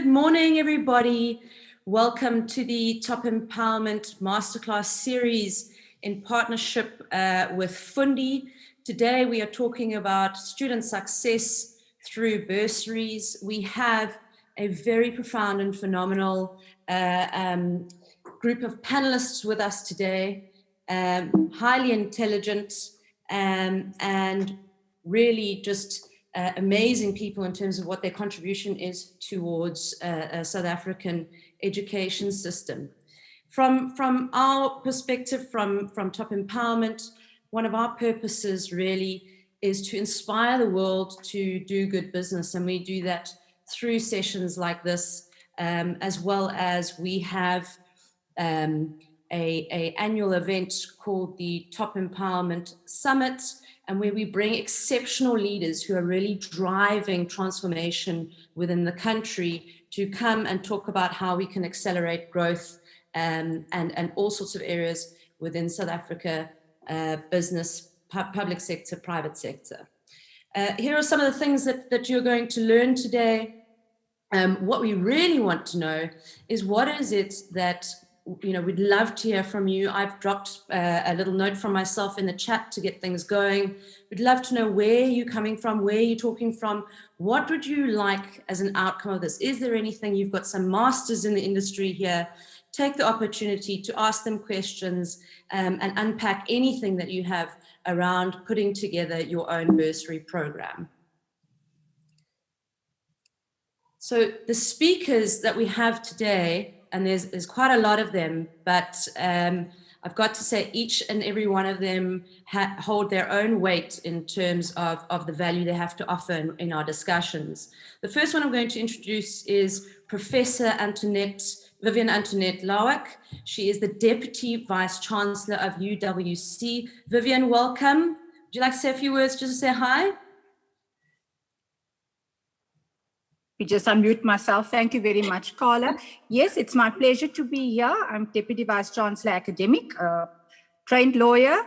Good morning, everybody. Welcome to the Top Empowerment Masterclass series in partnership with Fundi. Today, we are talking about student success through bursaries. We have a very profound and phenomenal group of panelists with us today, highly intelligent and really just amazing people in terms of what their contribution is towards a South African education system. From our perspective, from Top Empowerment, one of our purposes really is to inspire the world to do good business, and we do that through sessions like this, as well as we have a annual event called the Top Empowerment Summit, and where we bring exceptional leaders who are really driving transformation within the country to come and talk about how we can accelerate growth and all sorts of areas within South Africa, business, public sector, private sector. Here are some of the things that you're going to learn today. What we really want to know is what is it that we'd love to hear from you. I've dropped a little note from myself in the chat to get things going. We'd love to know where you're coming from, where you're talking from. What would you like as an outcome of this? Is there anything? You've got some masters in the industry here. Take the opportunity to ask them questions and unpack anything that you have around putting together your own bursary program. So the speakers that we have today, and there's quite a lot of them, but I've got to say each and every one of them hold their own weight in terms of the value they have to offer in our discussions. The first one I'm going to introduce is Professor Vivian Antoinette Lawak. She is the Deputy Vice Chancellor of UWC. Vivian, welcome. Would you like to say a few words just to say hi? Just unmute myself. Thank you very much, Carla. Yes, it's my pleasure to be here. I'm Deputy Vice Chancellor Academic, trained lawyer,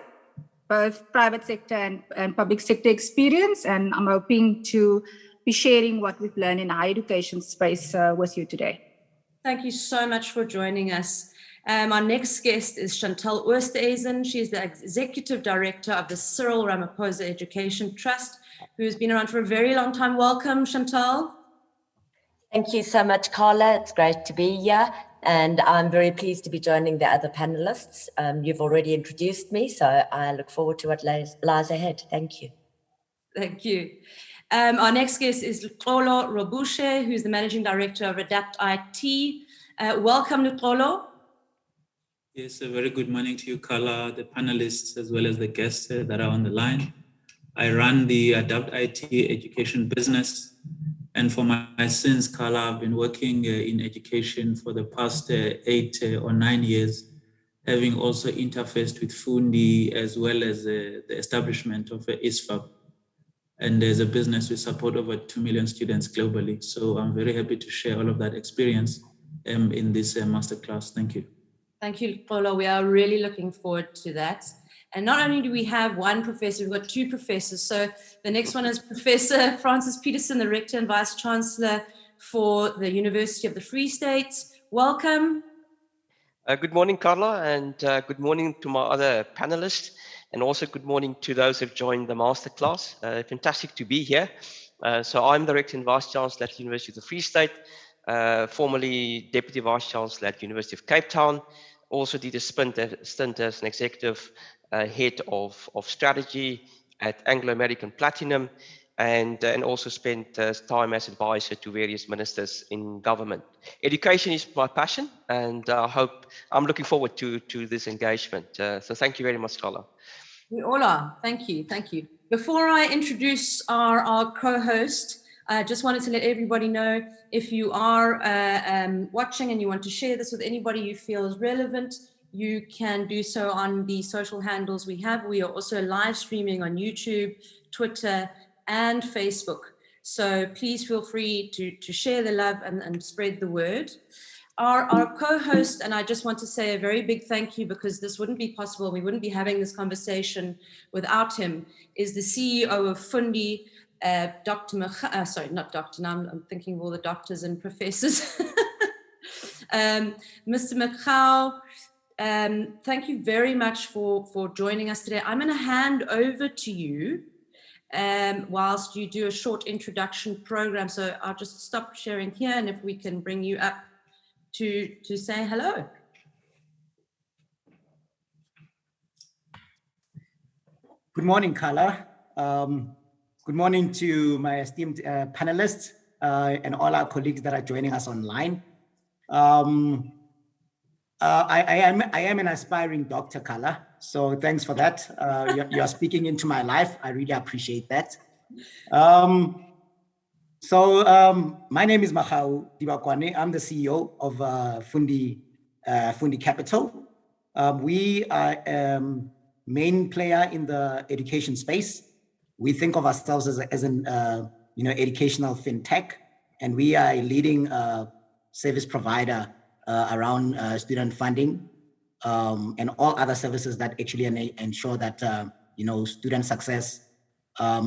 both private sector and public sector experience, and I'm hoping to be sharing what we've learned in the higher education space with you today. Thank you so much for joining us. Our next guest is Chantal Erstasen. She is the Executive Director of the Cyril Ramaphosa Education Trust, who has been around for a very long time. Welcome, Chantal. Thank you so much, Carla. It's great to be here, and I'm very pleased to be joining the other panelists. You've already introduced me, so I look forward to what lies ahead. Thank you. Thank you. Our next guest is Luxolo Robushe, who's the Managing Director of Adapt IT. Welcome, Luxolo. Yes, a very good morning to you, Carla, the panelists, as well as the guests that are on the line. I run the Adapt IT education business. And for my sins, Carla, I've been working in education for the past 8 or 9 years, having also interfaced with Fundi as well as the establishment of ISFAB. And as a business, we support over 2 million students globally. So I'm very happy to share all of that experience in this masterclass. Thank you. Thank you, Luxolo. We are really looking forward to that. And not only do we have one professor, we've got two professors. So the next one is Professor Francis Peterson, the Rector and Vice Chancellor for the University of the Free State. Welcome. Good morning, Carla, and good morning to my other panelists, and also good morning to those who've joined the masterclass. Fantastic to be here. So I'm the Rector and Vice Chancellor at the University of the Free State, formerly Deputy Vice Chancellor at the University of Cape Town. Also did a stint as an executive head of strategy at Anglo American Platinum, and also spent time as advisor to various ministers in government. Education is my passion, and I'm looking forward to this engagement. So thank you very much, Carla. We all are. Thank you. Thank you. Before I introduce our co-host, I just wanted to let everybody know, if you are watching and you want to share this with anybody you feel is relevant, you can do so on the social handles we have. We are also live streaming on YouTube, Twitter, and Facebook. So please feel free to share the love and spread the word. Our co-host, and I just want to say a very big thank you, because this wouldn't be possible, we wouldn't be having this conversation without him, is the CEO of Fundi, Dr. sorry, not doctor, now I'm thinking of all the doctors and professors. Mr. Machau, thank you very much for joining us today. I'm going to hand over to you whilst you do a short introduction program. So I'll just stop sharing here, and if we can bring you up to say hello. Good morning, Carla. Good morning to my esteemed panelists and all our colleagues that are joining us online. I am an aspiring doctor, Carla, so thanks for that. You're speaking into my life. I really appreciate that. My name is Machau Dibakwane. I'm the CEO of Fundi Capital. We are main player in the education space. We think of ourselves as an educational fintech, and we are a leading service provider around student funding and all other services that actually ensure that student success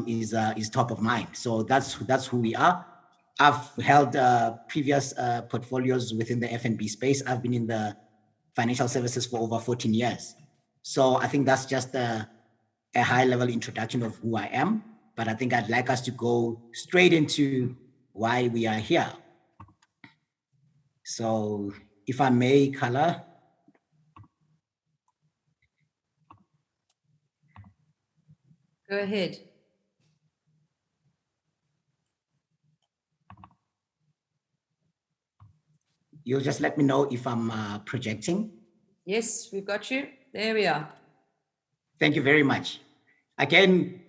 is top of mind. So that's who we are. I've held previous portfolios within the F&B space. I've been in the financial services for over 14 years. So I think that's just a high-level introduction of who I am, but I think I'd like us to go straight into why we are here. So if I may, Carla. Go ahead. You'll just let me know if I'm projecting. Yes, we've got you. There we are. Thank you very much. Again,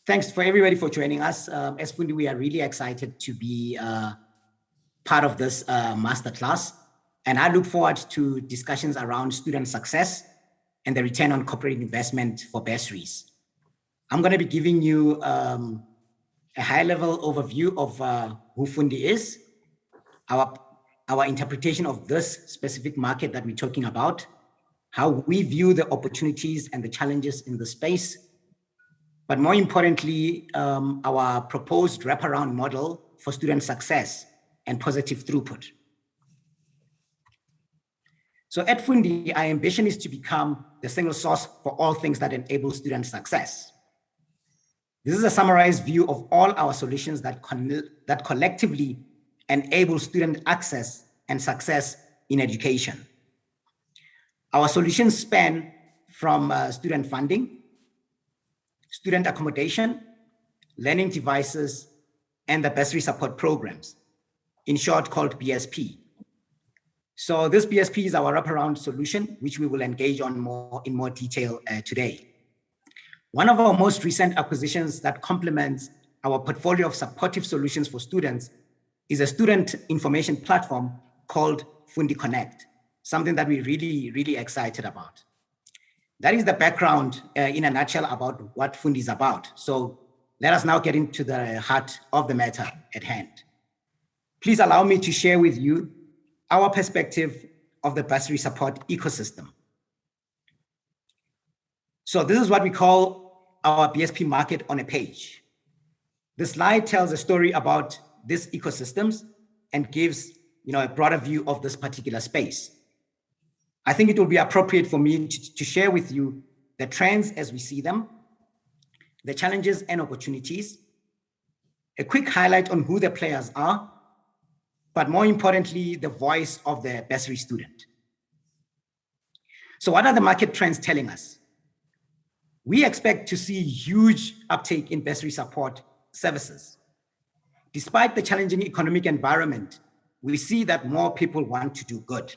thanks for everybody for joining us. As Fundi, we are really excited to be part of this masterclass. And I look forward to discussions around student success and the return on corporate investment for bursaries. I'm going to be giving you a high-level overview of who Fundi is, our interpretation of this specific market that we're talking about, how we view the opportunities and the challenges in the space, but more importantly, our proposed wraparound model for student success and positive throughput. So at Fundi, our ambition is to become the single source for all things that enable student success. This is a summarized view of all our solutions that collectively enable student access and success in education. Our solutions span from student funding, student accommodation, learning devices, and the bursary support programs, in short called BSP. So this BSP is our wraparound solution, which we will engage on in more detail today. One of our most recent acquisitions that complements our portfolio of supportive solutions for students is a student information platform called Fundi Connect, something that we're really, really excited about. That is the background in a nutshell about what Fundi is about. So let us now get into the heart of the matter at hand. Please allow me to share with you our perspective of the bursary support ecosystem. So this is what we call our BSP market on a page. The slide tells a story about these ecosystems and gives a broader view of this particular space. I think it will be appropriate for me to share with you the trends as we see them, the challenges and opportunities, a quick highlight on who the players are, but more importantly, the voice of the bursary student. So what are the market trends telling us? We expect to see huge uptake in bursary support services. Despite the challenging economic environment, we see that more people want to do good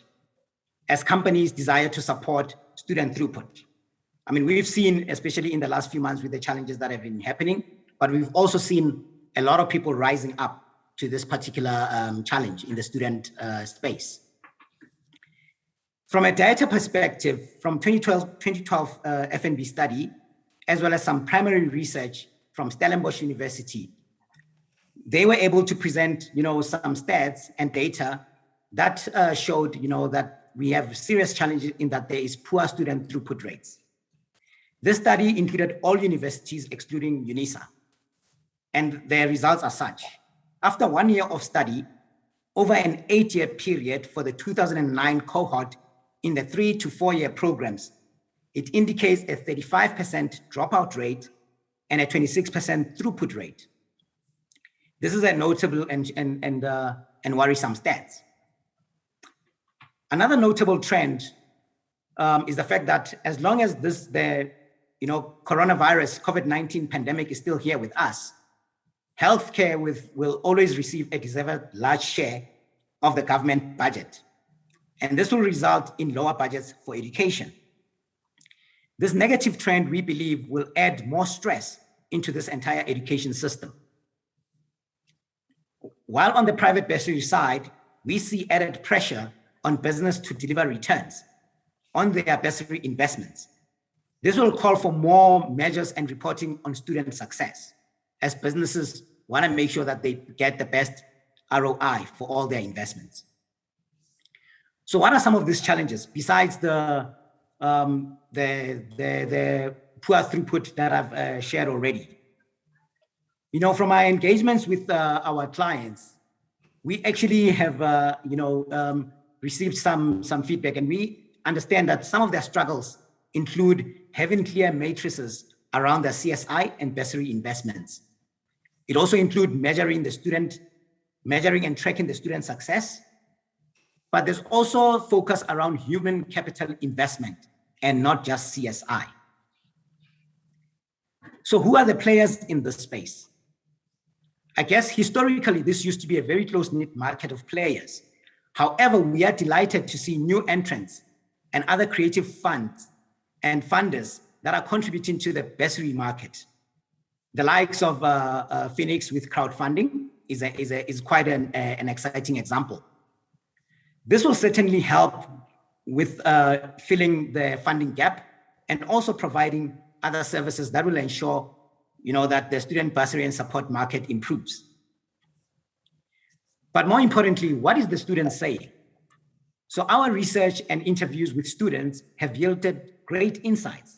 as companies desire to support student throughput. I mean, we've seen, especially in the last few months with the challenges that have been happening, but we've also seen a lot of people rising up to this particular challenge in the student space. From a data perspective, from 2012 F&B study, as well as some primary research from Stellenbosch University, they were able to present, some stats and data that showed, that we have serious challenges in that there is poor student throughput rates. This study included all universities excluding UNISA. and their results are such. After 1 year of study, over an 8-year period for the 2009 cohort in the 3 to 4 year programs, it indicates a 35% dropout rate and a 26% throughput rate. This is a notable and worrisome stats. Another notable trend is the fact that as long as the coronavirus, COVID-19 pandemic is still here with us, healthcare will always receive a deserved large share of the government budget. And this will result in lower budgets for education. This negative trend, we believe, will add more stress into this entire education system. While on the private bursary side, we see added pressure on business to deliver returns on their bursary investments. This will call for more measures and reporting on student success, as businesses want to make sure that they get the best ROI for all their investments. So what are some of these challenges besides the poor throughput that I've shared already? From our engagements with our clients, we actually have received some feedback, and we understand that some of their struggles include having clear matrices around their CSI and bursary investments. It also includes measuring and tracking the student success, but there's also focus around human capital investment and not just CSI. So who are the players in this space? I guess historically, this used to be a very close-knit market of players. However, we are delighted to see new entrants and other creative funds and funders that are contributing to the bursary market. The likes of Phoenix with crowdfunding is quite an exciting example. This will certainly help with filling the funding gap and also providing other services that will ensure that the student bursary and support market improves. But more importantly, what is the student saying? So our research and interviews with students have yielded great insights.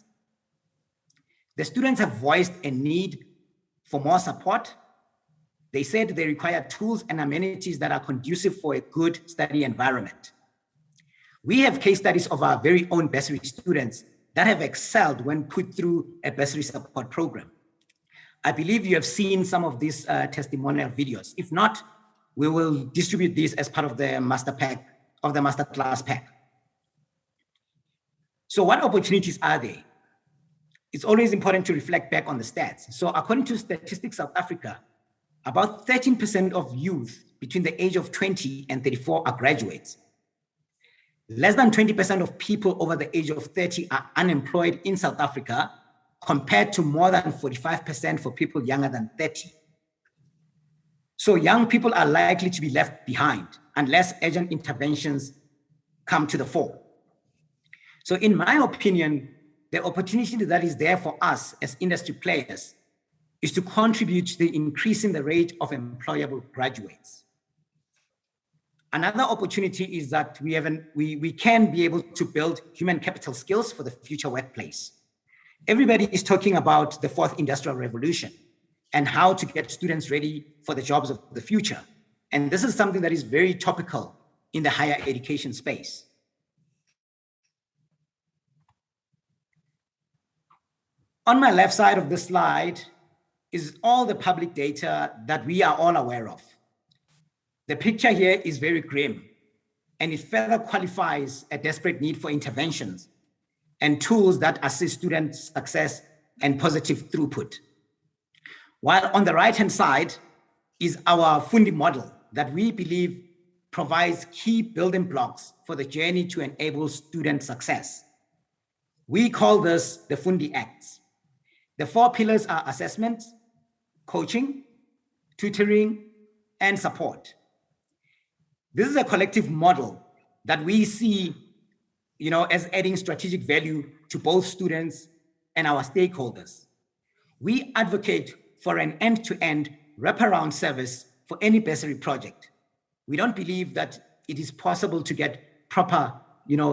The students have voiced a need for more support. They said they require tools and amenities that are conducive for a good study environment. We have case studies of our very own bursary students that have excelled when put through a bursary support program. I believe you have seen some of these testimonial videos. If not, we will distribute these as part of the masterclass pack. So what opportunities are there? It's always important to reflect back on the stats. So according to Statistics South Africa, about 13% of youth between the age of 20 and 34 are graduates. Less than 20% of people over the age of 30 are unemployed in South Africa, compared to more than 45% for people younger than 30. So young people are likely to be left behind unless urgent interventions come to the fore. So in my opinion, the opportunity that is there for us as industry players is to contribute to the increasing the rate of employable graduates. Another opportunity is that we can be able to build human capital skills for the future workplace. Everybody is talking about the fourth industrial revolution and how to get students ready for the jobs of the future. And this is something that is very topical in the higher education space. On my left side of the slide is all the public data that we are all aware of. The picture here is very grim, and it further qualifies a desperate need for interventions and tools that assist student success and positive throughput. While on the right-hand side is our Fundi model that we believe provides key building blocks for the journey to enable student success. We call this the Fundi Acts. The 4 pillars are assessment, coaching, tutoring, and support. This is a collective model that we see as adding strategic value to both students and our stakeholders. We advocate for an end-to-end wraparound service for any bursary project. We don't believe that it is possible to get proper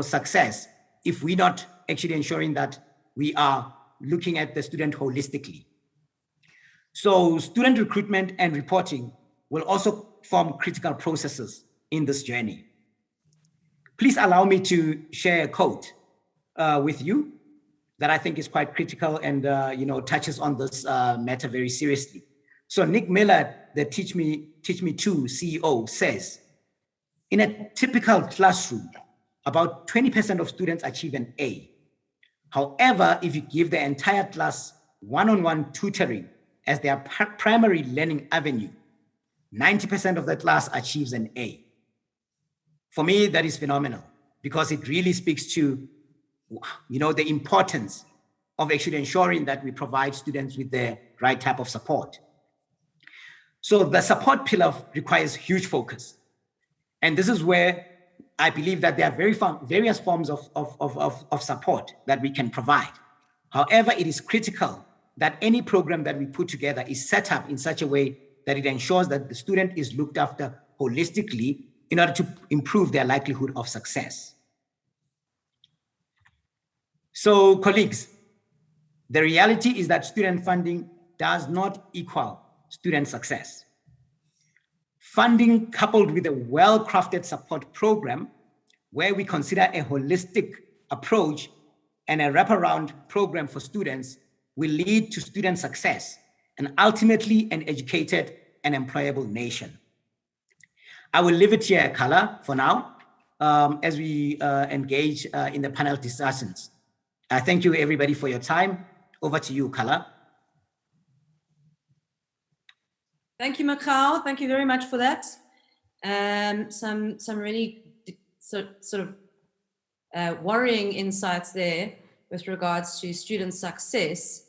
success if we're not actually ensuring that we are looking at the student holistically. So student recruitment and reporting will also form critical processes in this journey. Please allow me to share a quote with you that I think is quite critical and touches on this matter very seriously. So Nick Miller, the Teach Me 2 CEO, says, in a typical classroom, about 20% of students achieve an A. However, if you give the entire class one-on-one tutoring as their primary learning avenue, 90% of the class achieves an A. For me, that is phenomenal because it really speaks to, the importance of actually ensuring that we provide students with the right type of support. So the support pillar requires huge focus. And this is where I believe that there are various forms of support that we can provide. However, it is critical that any program that we put together is set up in such a way that it ensures that the student is looked after holistically in order to improve their likelihood of success. So, colleagues, the reality is that student funding does not equal student success. Funding coupled with a well-crafted support program where we consider a holistic approach and a wraparound program for students will lead to student success and ultimately an educated and employable nation. I will leave it here, Kala, for now, as we engage in the panel discussions. Thank you, everybody, for your time. Over to you, Kala. Thank you, Mikhail. Thank you very much for that. Some really sort of worrying insights there with regards to student success,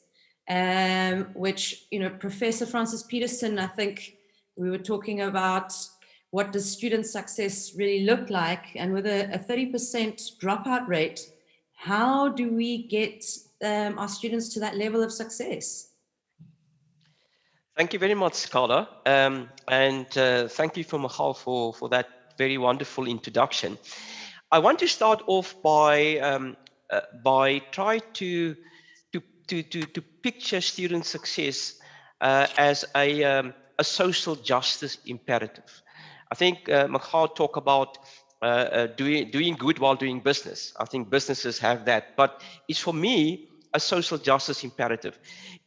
which, Professor Francis Peterson, I think we were talking about what does student success really look like, and with a 30% dropout rate, how do we get our students to that level of success? Thank you very much, Carla. And thank you for Michal for that very wonderful introduction. I want to start off by trying to picture student success as a social justice imperative. I think Michal talked about doing good while doing business. I think businesses have that, but it's for me a social justice imperative.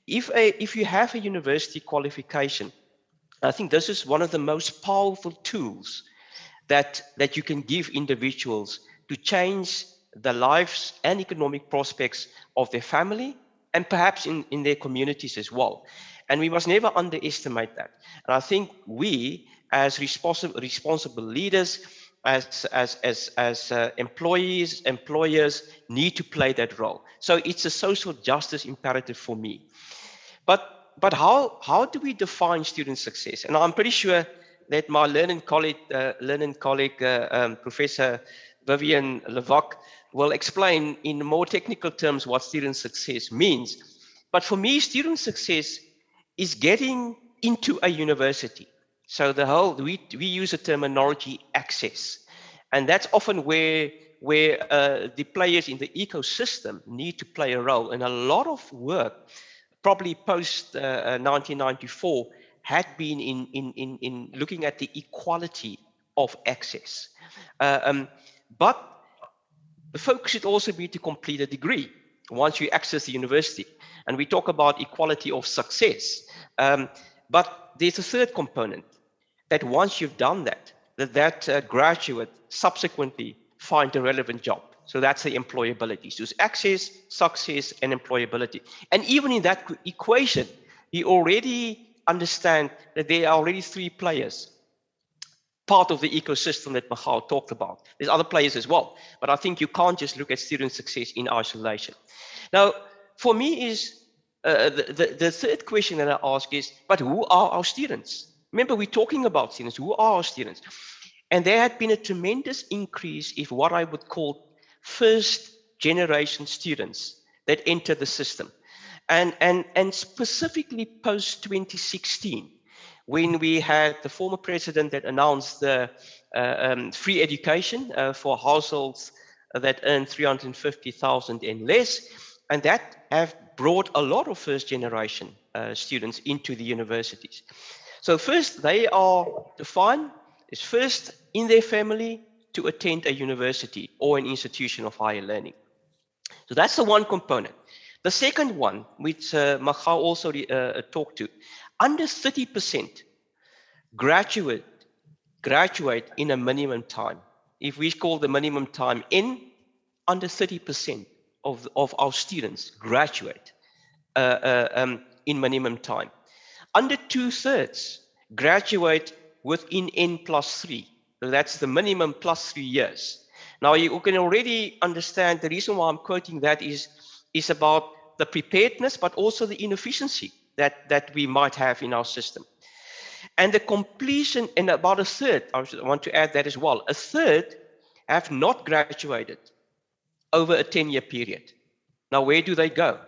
If you have a university qualification, I think this is one of the most powerful tools that you can give individuals to change the lives and economic prospects of their family and perhaps in their communities as well. And we must never underestimate that. And I think we, as responsible leaders, as employers need to play that role. So it's a social justice imperative for me. But how do we define student success? And I'm pretty sure that my learning colleague, Professor Vivian Levac, will explain in more technical terms what student success means. But for me, student success is getting into a university. So we use the terminology access, and that's often where the players in the ecosystem need to play a role. And a lot of work, probably post 1994, had been in looking at the equality of access. But the focus should also be to complete a degree once you access the university. And we talk about equality of success. But there's a third component, that once you've done that graduate subsequently find a relevant job. So that's the employability. So it's access, success, and employability. And even in that equation, you already understand that there are already three players, part of the ecosystem that Michal talked about. There's other players as well, but I think you can't just look at student success in isolation. Now, for me is the third question that I ask is, but who are our students? Remember, we're talking about students. Who are our students? And there had been a tremendous increase in what I would call first generation students that enter the system. And specifically post 2016, when we had the former president that announced the free education for households that earn 350,000 and less, and that have brought a lot of first generation students into the universities. So first, they are defined as first in their family to attend a university or an institution of higher learning. So that's the one component. The second one, which Macha also talked to, under 30% graduate in a minimum time. If we call the minimum time N, under 30% of our students graduate in minimum time. Under 2/3 graduate within N+3. So that's the minimum plus 3 years. Now you can already understand the reason why I'm quoting that is about the preparedness, but also the inefficiency that we might have in our system. And the completion, and about a third, I want to add that as well, a third have not graduated over a 10-year period. Now, where do they go?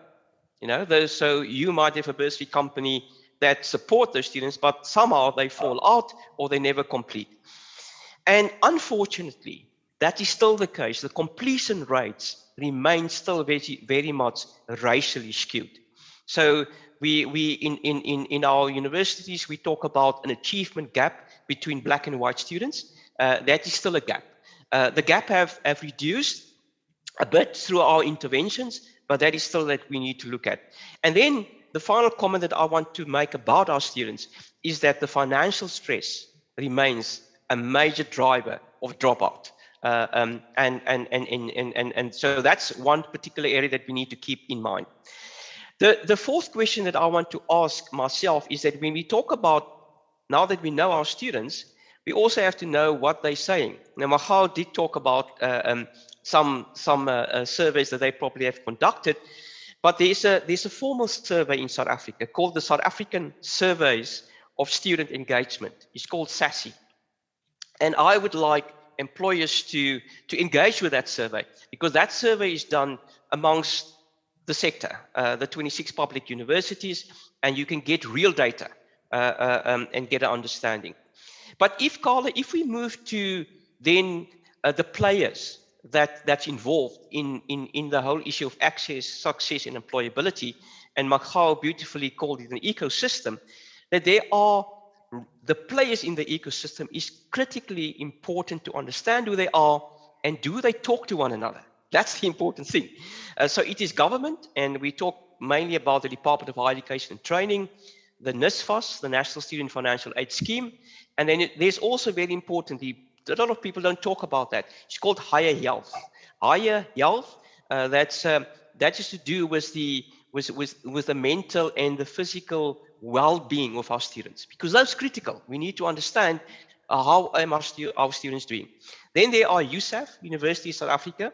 You know, so you might have a bursary company that support those students, but somehow they fall out or they never complete. And unfortunately, that is still the case. The completion rates remain still very, very much racially skewed. So we in our universities, we talk about an achievement gap between black and white students. That is still a gap. The gap have reduced a bit through our interventions, but that is still that we need to look at. And then the final comment that I want to make about our students is that the financial stress remains a major driver of dropout. And so that's one particular area that we need to keep in mind. The fourth question that I want to ask myself is that when we talk about, now that we know our students, we also have to know what they're saying. Now, Mahal did talk about some surveys that they probably have conducted, but there's a formal survey in South Africa called the South African Surveys of Student Engagement. It's called SASSI. And I would like employers to engage with that survey, because that survey is done amongst the sector, the 26 public universities, and you can get real data and get an understanding. But if we move to then the players that's involved in the whole issue of access, success, and employability, and Makhao beautifully called it an ecosystem, that there are the players in the ecosystem is critically important to understand who they are and do they talk to one another. That's the important thing. So it is government, and we talk mainly about the Department of Higher Education and Training, the NSFAS, the National Student Financial Aid Scheme, and then there's also very importantly, a lot of people don't talk about that. It's called higher health. Higher health, that is to do with the mental and the physical well-being of our students, because that's critical. We need to understand how our students doing. Then there are USAF, University of South Africa,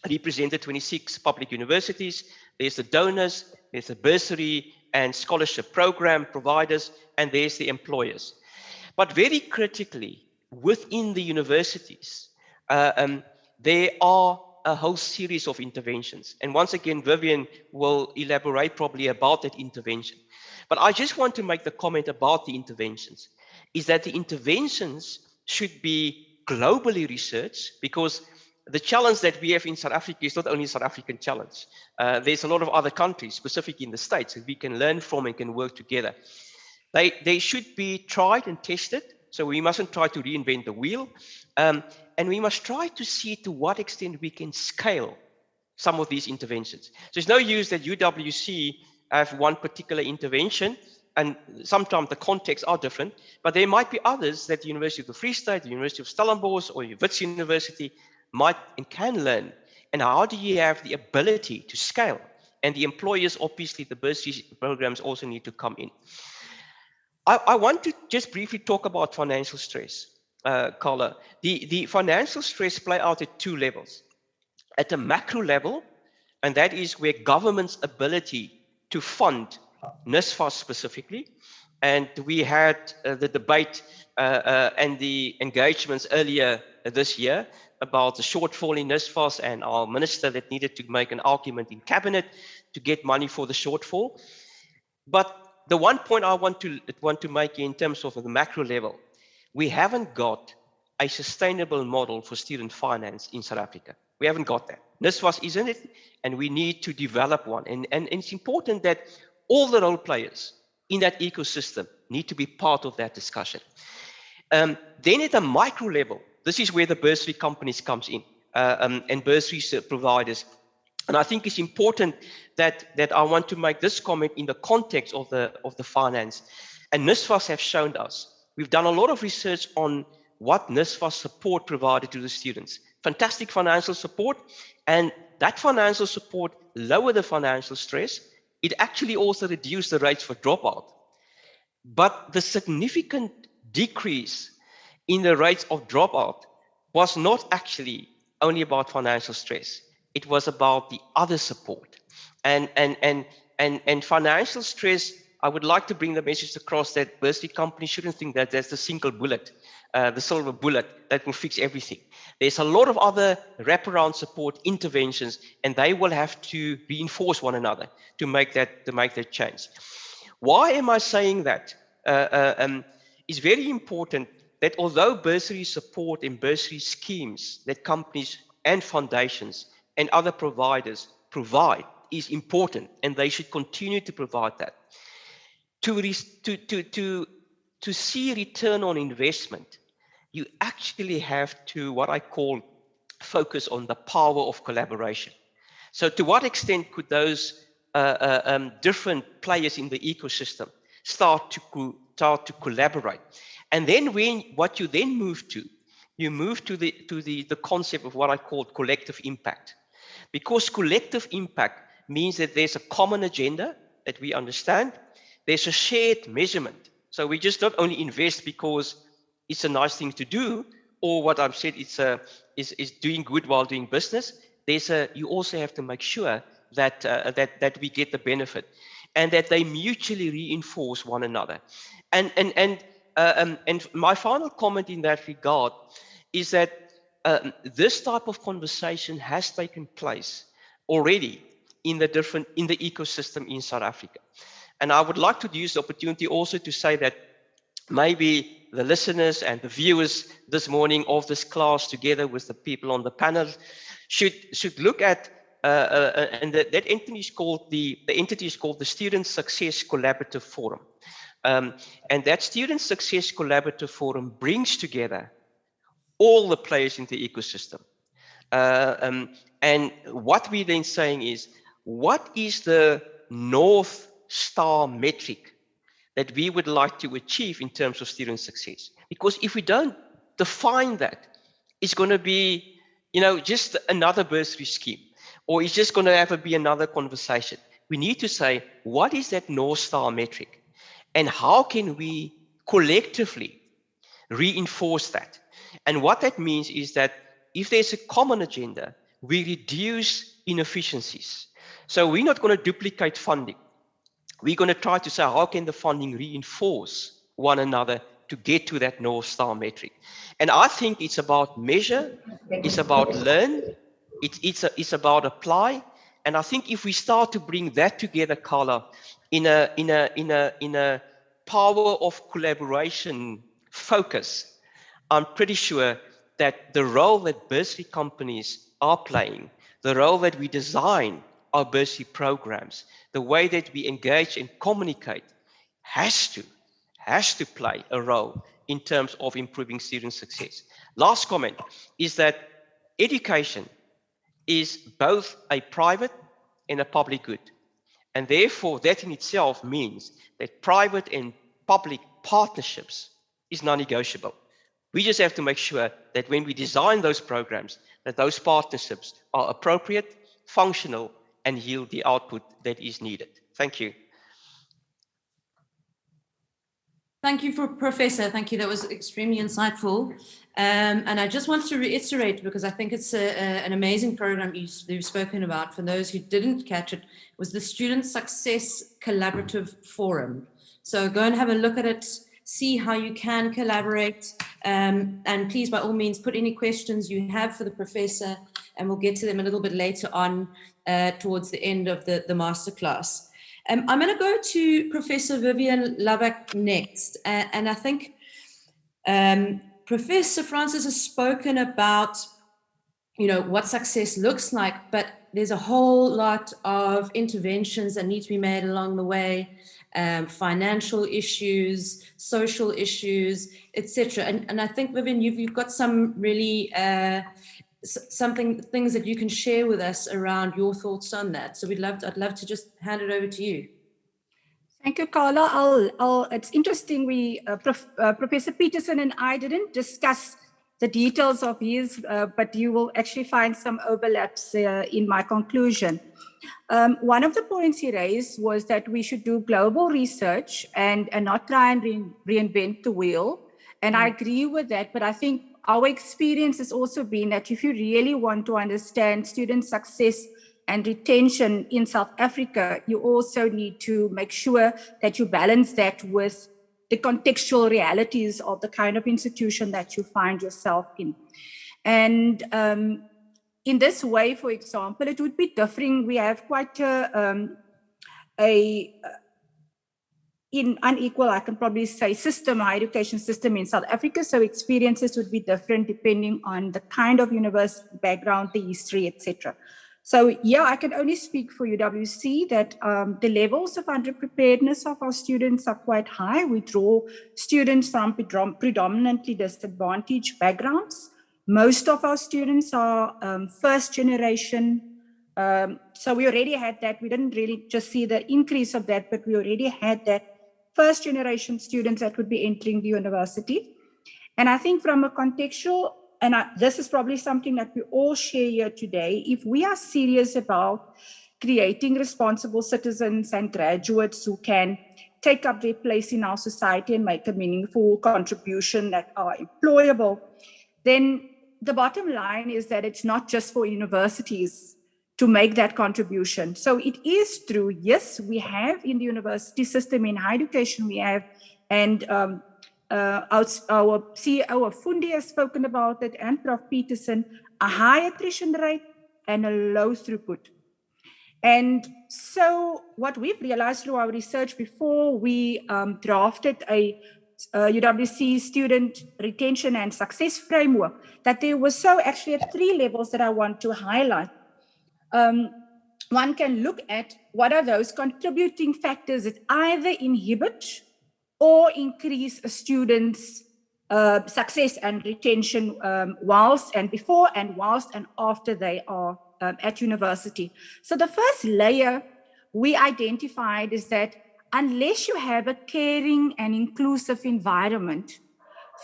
represented 26 public universities. There's the donors, there's the bursary and scholarship program providers, and there's the employers. But very critically, within the universities, there are a whole series of interventions. And once again, Vivian will elaborate probably about that intervention. But I just want to make the comment about the interventions, is that the interventions should be globally researched, because the challenge that we have in South Africa is not only a South African challenge. There's a lot of other countries, specifically in the States, that we can learn from and can work together. They should be tried and tested. So we mustn't try to reinvent the wheel. And we must try to see to what extent we can scale some of these interventions. So it's no use that UWC have one particular intervention, and sometimes the contexts are different, but there might be others that the University of the Free State, the University of Stellenbosch, or Wits University might and can learn. And how do you have the ability to scale? And the employers, obviously, the bursary programs also need to come in. I want to just briefly talk about financial stress, Carla. The financial stress play out at two levels. At a macro level, and that is where government's ability to fund NSFAS specifically, and we had the debate and the engagements earlier this year about the shortfall in NSFAS, and our minister that needed to make an argument in cabinet to get money for the shortfall. But the one point I want to make in terms of the macro level, we haven't got a sustainable model for student finance in South Africa. We haven't got that. NSFAS isn't it, and we need to develop one. And it's important that all the role players in that ecosystem need to be part of that discussion. Then at a micro level, this is where the bursary companies comes in, and bursary providers. And I think it's important that I want to make this comment in the context of the finance. And NSFAS have shown us, we've done a lot of research on what NSFAS support provided to the students. Fantastic financial support, and that financial support lowered the financial stress. It actually also reduced the rates for dropout. But the significant decrease in the rates of dropout was not actually only about financial stress. It was about the other support. And financial stress, I would like to bring the message across that bursary companies shouldn't think that there's the single bullet, the silver bullet that can fix everything. There's a lot of other wraparound support interventions, and they will have to reinforce one another to make that change. Why am I saying that? It's very important that although bursary support and bursary schemes that companies and foundations and other providers provide is important, and they should continue to provide that. To see return on investment, you actually have to, what I call, focus on the power of collaboration. So to what extent could those different players in the ecosystem start to collaborate? And then what you then move to, you move to the concept of what I call collective impact. Because collective impact means that there's a common agenda that we understand. There's a shared measurement. So we just not only invest because it's a nice thing to do, or what I've said, is doing good while doing business. You also have to make sure that we get the benefit, and that they mutually reinforce one another. And my final comment in that regard is that this type of conversation has taken place already in the ecosystem in South Africa. And I would like to use the opportunity also to say that maybe the listeners and the viewers this morning of this class, together with the people on the panel, should look at and that entity is called the Student Success Collaborative Forum. And that Student Success Collaborative Forum brings together all the players in the ecosystem. And what we're then saying is, what is the North Star metric that we would like to achieve in terms of student success? Because if we don't define that, it's going to be, just another bursary scheme, or it's just going to be another conversation. We need to say, what is that North Star metric? And how can we collectively reinforce that? And what that means is that if there's a common agenda, we reduce inefficiencies. So we're not going to duplicate funding. We're going to try to say, how can the funding reinforce one another to get to that North Star metric? And I think it's about measure, it's about learn, it's about apply. And I think if we start to bring that together, Carla, in a power of collaboration focus, I'm pretty sure that the role that bursary companies are playing, the role that we design our bursary programs, the way that we engage and communicate has to play a role in terms of improving student success. Last comment is that education is both a private and a public good. And therefore, that in itself means that private and public partnerships is non-negotiable. We just have to make sure that when we design those programs, that those partnerships are appropriate, functional, and yield the output that is needed. Thank you. Thank you, Professor. Thank you. That was extremely insightful. And I just want to reiterate, because I think it's an amazing program you've spoken about. For those who didn't catch it, was the Student Success Collaborative Forum. So go and have a look at it, see how you can collaborate. And please, by all means, put any questions you have for the professor, and we'll get to them a little bit later on towards the end of the masterclass. I'm going to go to Professor Vivian Lavak next. And I think Professor Francis has spoken about what success looks like, but there's a whole lot of interventions that need to be made along the way, financial issues, social issues, etc. And I think, Vivian, you've got some really things that you can share with us around your thoughts on that. So I'd love to just hand it over to you. Thank you, Carla. It's interesting. Professor Peterson and I didn't discuss the details of his, but you will actually find some overlaps in my conclusion. One of the points he raised was that we should do global research and not try and reinvent the wheel. And I agree with that, but I think our experience has also been that if you really want to understand student success and retention in South Africa, you also need to make sure that you balance that with the contextual realities of the kind of institution that you find yourself in. And in this way, for example, it would be differing. We have quite unequal, I can probably say, higher education system in South Africa. So experiences would be different depending on the kind of university background, the history, etc. So yeah, I can only speak for UWC that the levels of underpreparedness of our students are quite high. We draw students from predominantly disadvantaged backgrounds. Most of our students are first generation. So we already had that. We didn't really just see the increase of that, but we already had that first generation students that would be entering the university. And I think from a contextual, and this is probably something that we all share here today, if we are serious about creating responsible citizens and graduates who can take up their place in our society and make a meaningful contribution that are employable, then the bottom line is that it's not just for universities to make that contribution. So it is true, yes, we have in the university system, in higher education, we have, and our CEO of Fundi has spoken about it, and Prof. Peterson, a high attrition rate and a low throughput. And so what we've realized through our research before we drafted a UWC student retention and success framework, that there was so actually at 3 levels that I want to highlight. One can look at what are those contributing factors that either inhibit or increase a student's success and retention whilst and before and whilst and after they are at university. So the first layer we identified is that unless you have a caring and inclusive environment,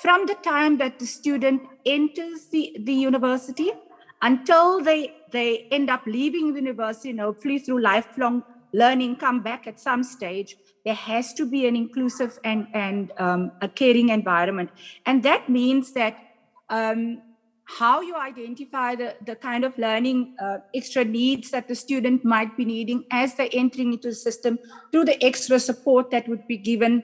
from the time that the student enters the university until they end up leaving the university and hopefully through lifelong learning come back at some stage, there has to be an inclusive and a caring environment. And that means that how you identify the kind of learning extra needs that the student might be needing as they're entering into the system, through the extra support that would be given,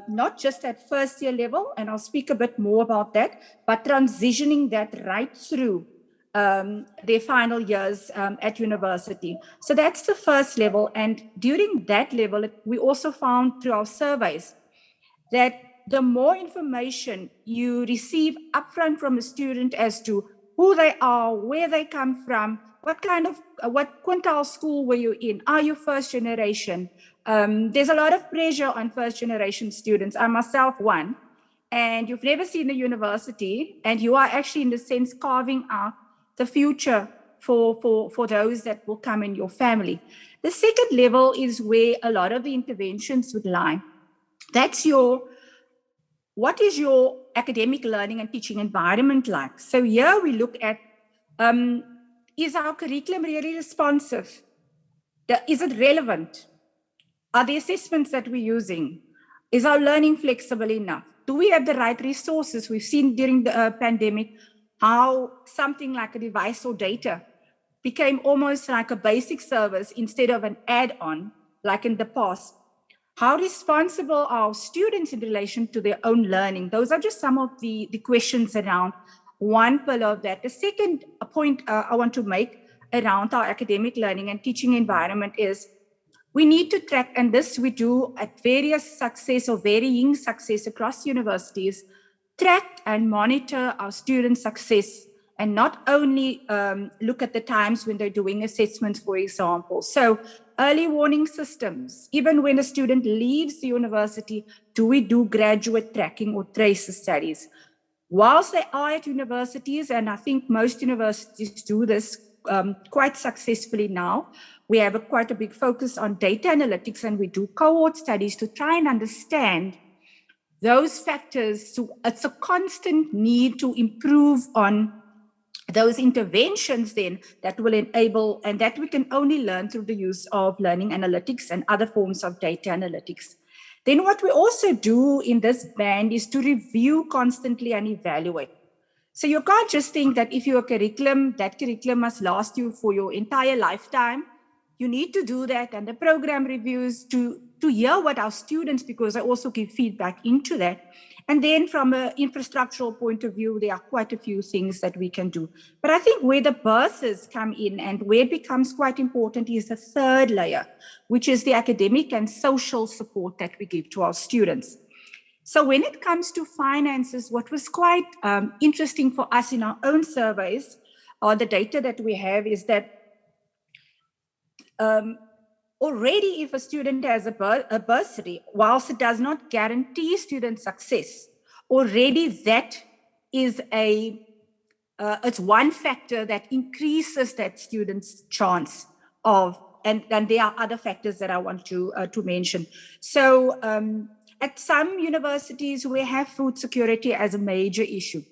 not just at first year level, and I'll speak a bit more about that, but transitioning that right through their final years at university. So that's the first level. And during that level, we also found through our surveys that the more information you receive upfront from a student as to who they are, where they come from, what quintile school were you in, are you first generation? There's a lot of pressure on first generation students. I myself one, and you've never seen a university, and you are actually in the sense carving out the future for those that will come in your family. The second level is where a lot of the interventions would lie. That's what is your academic learning and teaching environment like? So here we look at, is our curriculum really responsive? Is it relevant? Are the assessments that we're using, is our learning flexible enough? Do we have the right resources? We've seen during the pandemic how something like a device or data became almost like a basic service instead of an add-on like in the past. How responsible are students in relation to their own learning? Those are just some of the questions around one pillar of that. The second point I want to make around our academic learning and teaching environment is we need to track, and this we do at various success or varying success across universities, track and monitor our student success and not only look at the times when they're doing assessments, for example. So early warning systems, even when a student leaves the university, do we do graduate tracking or tracer studies? Whilst they are at universities, and I think most universities do this quite successfully now, we have quite a big focus on data analytics, and we do cohort studies to try and understand those factors. So it's a constant need to improve on those interventions then that will enable, and that we can only learn through the use of learning analytics and other forms of data analytics. Then what we also do in this band is to review constantly and evaluate. So you can't just think that if you're a curriculum, that curriculum must last you for your entire lifetime. You need to do that, and the program reviews to hear what our students, because I also give feedback into that. And then from an infrastructural point of view, there are quite a few things that we can do. But I think where the bursars come in and where it becomes quite important is the third layer, which is the academic and social support that we give to our students. So when it comes to finances, what was quite interesting for us in our own surveys, or the data that we have, is that already if a student has a bursary, whilst it does not guarantee student success, already that is it's one factor that increases that student's chance of, and there are other factors that I want to mention. So at some universities, we have food security as a major issue.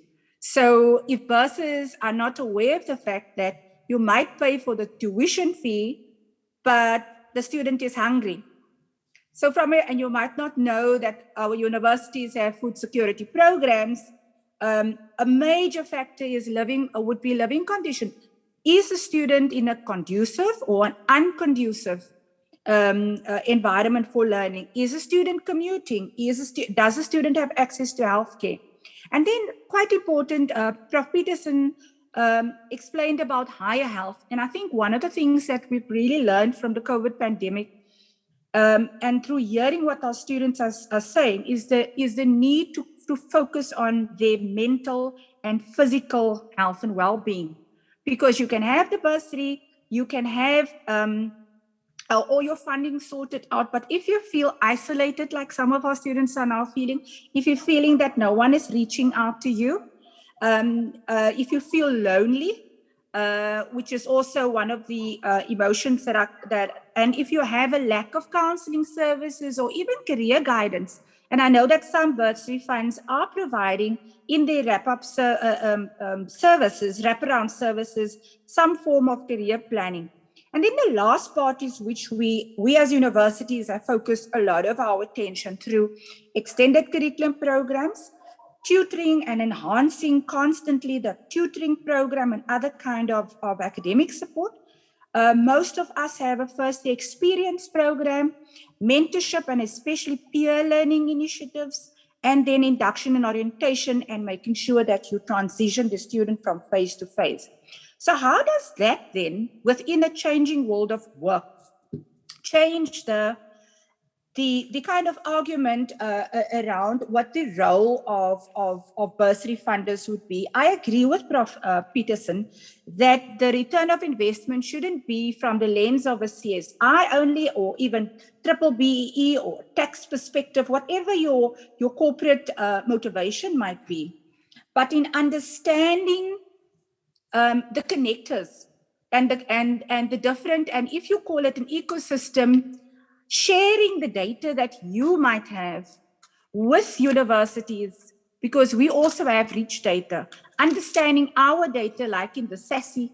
So if bursars are not aware of the fact that you might pay for the tuition fee, but the student is hungry. So and you might not know that our universities have food security programs. A major factor is would be living condition. Is the student in a conducive or an unconducive environment for learning? Is the student commuting? Does the student have access to healthcare? And then quite important, Prof. Peterson explained about higher health. And I think one of the things that we've really learned from the COVID pandemic, and through hearing what our students are saying, is the need to focus on their mental and physical health and well-being. Because you can have the bursary, you can have all your funding sorted out, but if you feel isolated, like some of our students are now feeling, if you're feeling that no one is reaching out to you, if you feel lonely, which is also one of the emotions and if you have a lack of counseling services or even career guidance, and I know that some bursary funds are providing in their wrap-around services, some form of career planning. And then the last part is which we as universities have focused a lot of our attention through extended curriculum programs, tutoring and enhancing constantly the tutoring program and other kind of academic support. Most of us have a first experience program, mentorship and especially peer learning initiatives, and then induction and orientation and making sure that you transition the student from phase to phase. So how does that then, within a changing world of work, change the kind of argument around what the role of bursary funders would be? I agree with Prof. Peterson that the return of investment shouldn't be from the lens of a CSI only, or even triple BEE or tax perspective, whatever your corporate motivation might be, but in understanding the connectors and the different, and if you call it an ecosystem, sharing the data that you might have with universities, because we also have rich data, understanding our data, like in the SASSI,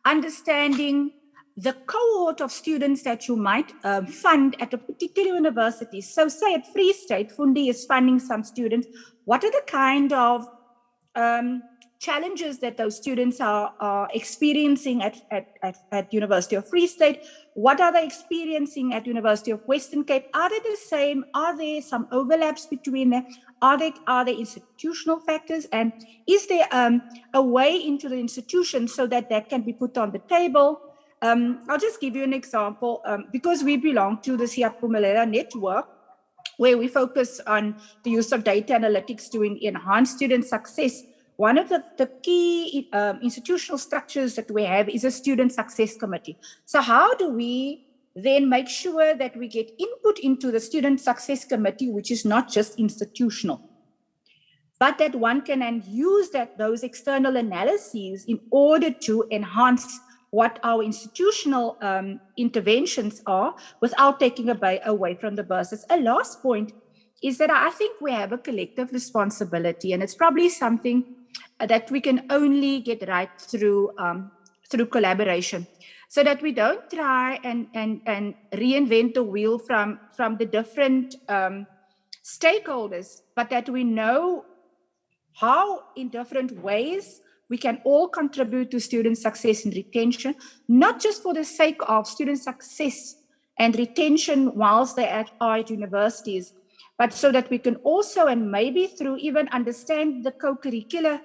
understanding the cohort of students that you might fund at a particular university. So say at Free State, Fundi is funding some students. What are the kind of challenges that those students are experiencing at University of Free State? What are they experiencing at University of Western Cape? Are they the same? Are there some overlaps between them? Are there institutional factors? And is there a way into the institution so that can be put on the table? I'll just give you an example. Because we belong to the Siyapumelelo network, where we focus on the use of data analytics to enhance student success, one of the key institutional structures that we have is a student success committee. So how do we then make sure that we get input into the student success committee, which is not just institutional, but that one can then use those external analyses in order to enhance what our institutional interventions are without taking away from the bursars. A last point is that I think we have a collective responsibility, and it's probably something that we can only get right through collaboration, so that we don't try and reinvent the wheel from the different stakeholders, but that we know how in different ways we can all contribute to student success and retention, not just for the sake of student success and retention whilst they're at universities, but so that we can also, and maybe through even understand the co-curricular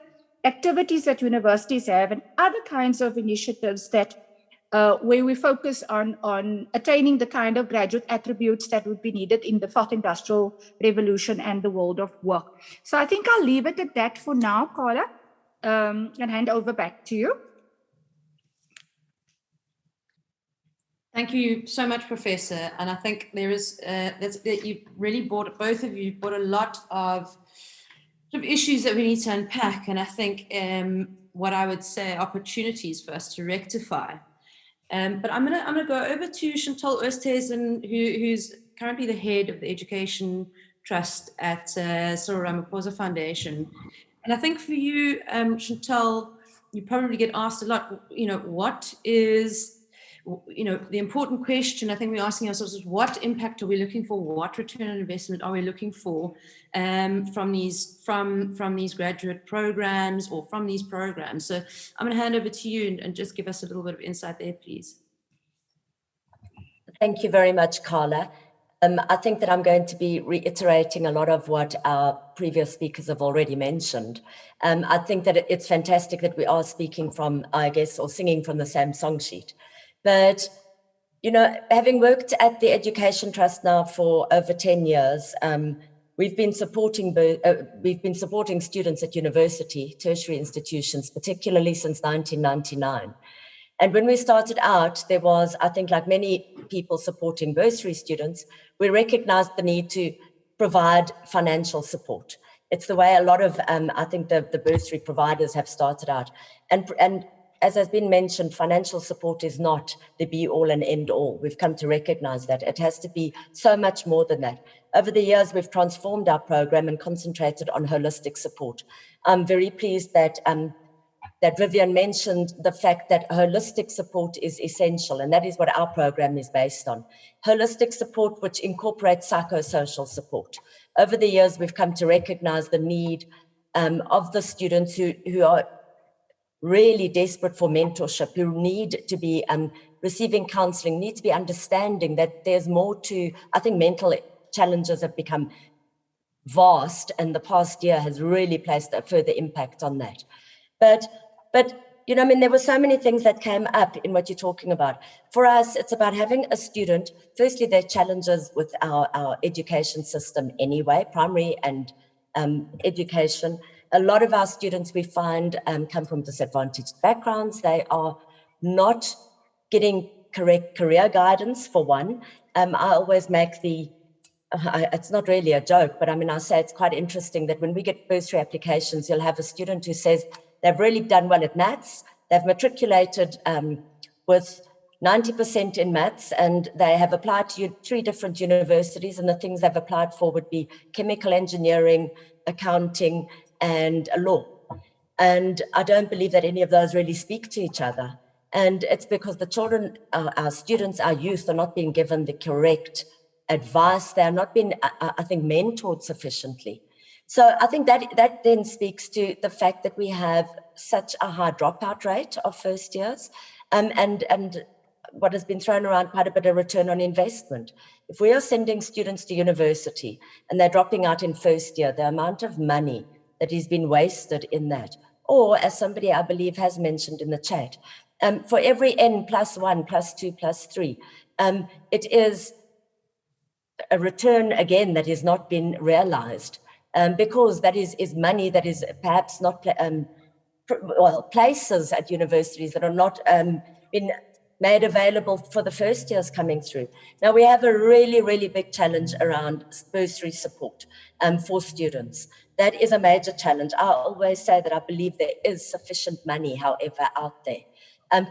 activities that universities have and other kinds of initiatives that where we focus on attaining the kind of graduate attributes that would be needed in the fourth industrial revolution and the world of work. So I think I'll leave it at that for now, Carla, and hand over back to you. Thank you so much, Professor. And I think there is that you've really both of you brought a lot of issues that we need to unpack, and I think what I would say opportunities for us to rectify. But I'm gonna go over to Chantal Erstasen, who's currently the head of the Education Trust at Cyril Ramaphosa Foundation. And I think for you, Chantal, you probably get asked a lot, what is, the important question I think we're asking ourselves is, what impact are we looking for? What return on investment are we looking for from these graduate programs or from these programs? So I'm going to hand over to you and just give us a little bit of insight there, please. Thank you very much, Carla. I think that I'm going to be reiterating a lot of what our previous speakers have already mentioned. I think that it's fantastic that we are speaking from, I guess, or singing from the same song sheet. But, having worked at the Education Trust now for over 10 years, we've been supporting students at university, tertiary institutions, particularly since 1999. And when we started out, there was, I think, like many people supporting bursary students, we recognized the need to provide financial support. It's the way a lot of, I think, the bursary providers have started out. And as has been mentioned, financial support is not the be-all and end-all. We've come to recognize that. It has to be so much more than that. Over the years, we've transformed our program and concentrated on holistic support. I'm very pleased that Vivian mentioned the fact that holistic support is essential, and that is what our program is based on. Holistic support, which incorporates psychosocial support. Over the years, we've come to recognize the need of the students who are really desperate for mentorship, who need to be receiving counseling, need to be understanding that there's more to, I think mental challenges have become vast, and the past year has really placed a further impact on that. But there were so many things that came up in what you're talking about. For us, it's about having a student, firstly, there are challenges with our education system anyway, primary and education. A lot of our students we find come from disadvantaged backgrounds. They are not getting correct career guidance, for one. I always make it's not really a joke, but I say it's quite interesting that when we get bursary applications, you'll have a student who says they've really done well at maths, they've matriculated with 90% in maths, and they have applied to 3 different universities, and the things they've applied for would be chemical engineering, accounting, and law. And I don't believe that any of those really speak to each other. And it's because the children, our students, our youth are not being given the correct advice. They're not being, I think, mentored sufficiently. So I think that then speaks to the fact that we have such a high dropout rate of first years, and what has been thrown around quite a bit of return on investment. If we are sending students to university and they're dropping out in first year, the amount of money that has been wasted in that, or as somebody I believe has mentioned in the chat, for every N plus 1, plus 2, plus 3, it is a return again that has not been realized. because that is money that is perhaps not, places at universities that are not been made available for the first years coming through. Now we have a really, really big challenge around bursary support for students. That is a major challenge. I always say that I believe there is sufficient money, however, out there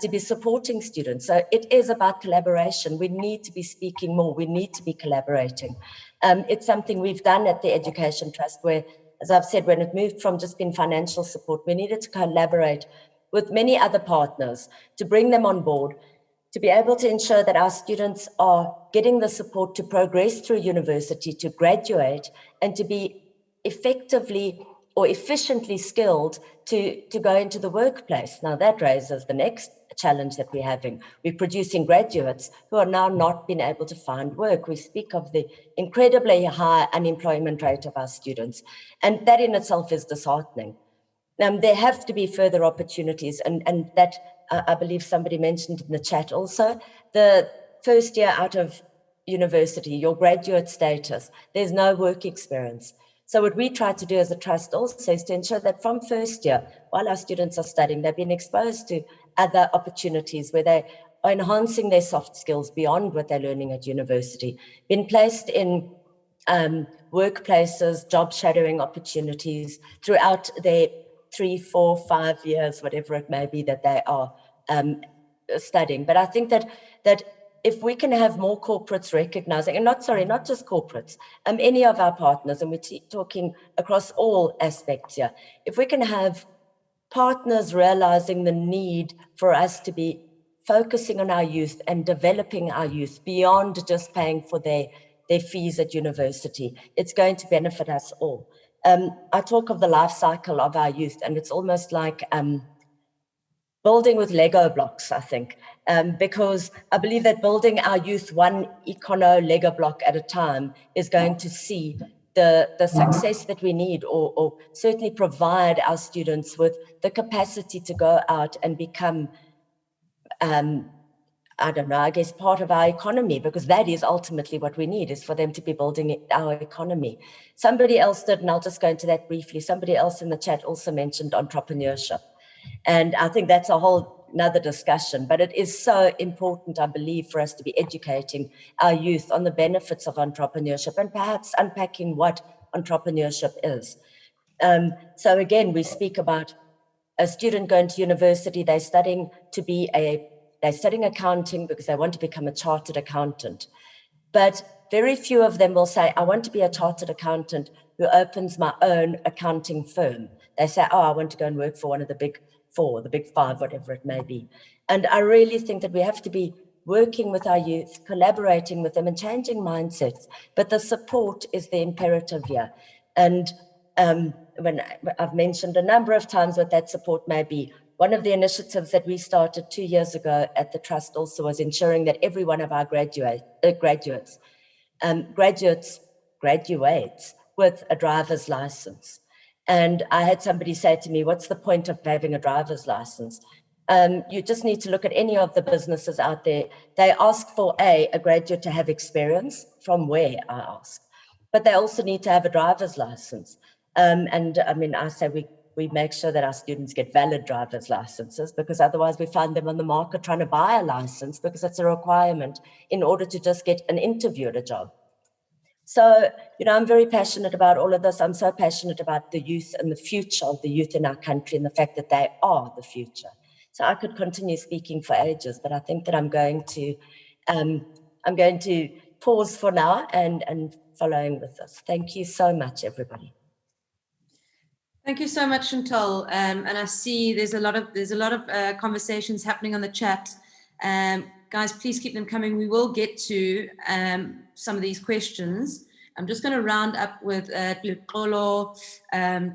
to be supporting students. So it is about collaboration. We need to be speaking more. We need to be collaborating. It's something we've done at the Education Trust where, as I've said, when it moved from just being financial support, we needed to collaborate with many other partners to bring them on board, to be able to ensure that our students are getting the support to progress through university, to graduate, and to be effectively or efficiently skilled to go into the workplace. Now that raises the next challenge that we're having. We're producing graduates who are now not being able to find work. We speak of the incredibly high unemployment rate of our students, and that in itself is disheartening. There have to be further opportunities, and that I believe somebody mentioned in the chat also, the first year out of university, your graduate status, there's no work experience. So what we try to do as a trust also is to ensure that from first year, while our students are studying, they've been exposed to other opportunities where they are enhancing their soft skills beyond what they're learning at university, been placed in workplaces, job shadowing opportunities throughout their 3, 4, 5 years, whatever it may be that they are studying. But I think that if we can have more corporates recognizing, and not just corporates, any of our partners, and we're talking across all aspects here, if we can have partners realizing the need for us to be focusing on our youth and developing our youth beyond just paying for their fees at university, it's going to benefit us all. I talk of the life cycle of our youth, and it's almost like building with Lego blocks, I think, because I believe that building our youth one econo Lego block at a time is going to see the success that we need, or certainly provide our students with the capacity to go out and become, I don't know, I guess part of our economy, because that is ultimately what we need, is for them to be building our economy. Somebody else did, and I'll just go into that briefly, somebody else in the chat also mentioned entrepreneurship. And I think that's a whole nother discussion, but it is so important, I believe, for us to be educating our youth on the benefits of entrepreneurship and perhaps unpacking what entrepreneurship is. So again, we speak about a student going to university, they're studying accounting because they want to become a chartered accountant. But very few of them will say, I want to be a chartered accountant who opens my own accounting firm. They say, oh, I want to go and work for one of the big 4, the big 5, whatever it may be. And I really think that we have to be working with our youth, collaborating with them and changing mindsets. But the support is the imperative here. And when I've mentioned a number of times what that support may be, one of the initiatives that we started 2 years ago at the Trust also was ensuring that every one of our graduates with a driver's license. And I had somebody say to me, what's the point of having a driver's license? You just need to look at any of the businesses out there. They ask for a graduate to have experience. From where, I ask. But they also need to have a driver's license. And I mean, I say we make sure that our students get valid driver's licenses, because otherwise we find them on the market trying to buy a license because it's a requirement in order to just get an interview at a job. So, I'm very passionate about all of this. I'm so passionate about the youth and the future of the youth in our country and the fact that they are the future. So I could continue speaking for ages, but I think that I'm going to pause for now and following with this. Thank you so much, everybody. Thank you so much, Chantal. And I see there's a lot of conversations happening on the chat. Guys, please keep them coming. We will get to some of these questions. I'm just going to round up with Luxolo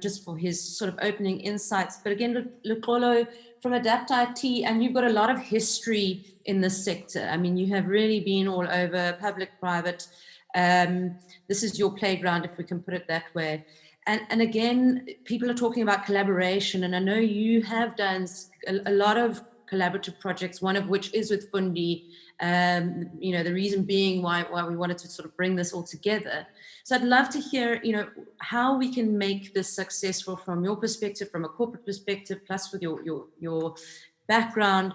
just for his sort of opening insights. But again, Luxolo, from Adapt IT, and you've got a lot of history in this sector. I mean, you have really been all over, public, private. This is your playground, if we can put it that way. And again, people are talking about collaboration, and I know you have done a lot of collaborative projects, one of which is with Fundi You know, the reason being why we wanted to sort of bring this all together. So I'd love to hear, you know, how we can make this successful from your perspective, from a corporate perspective, plus with your background.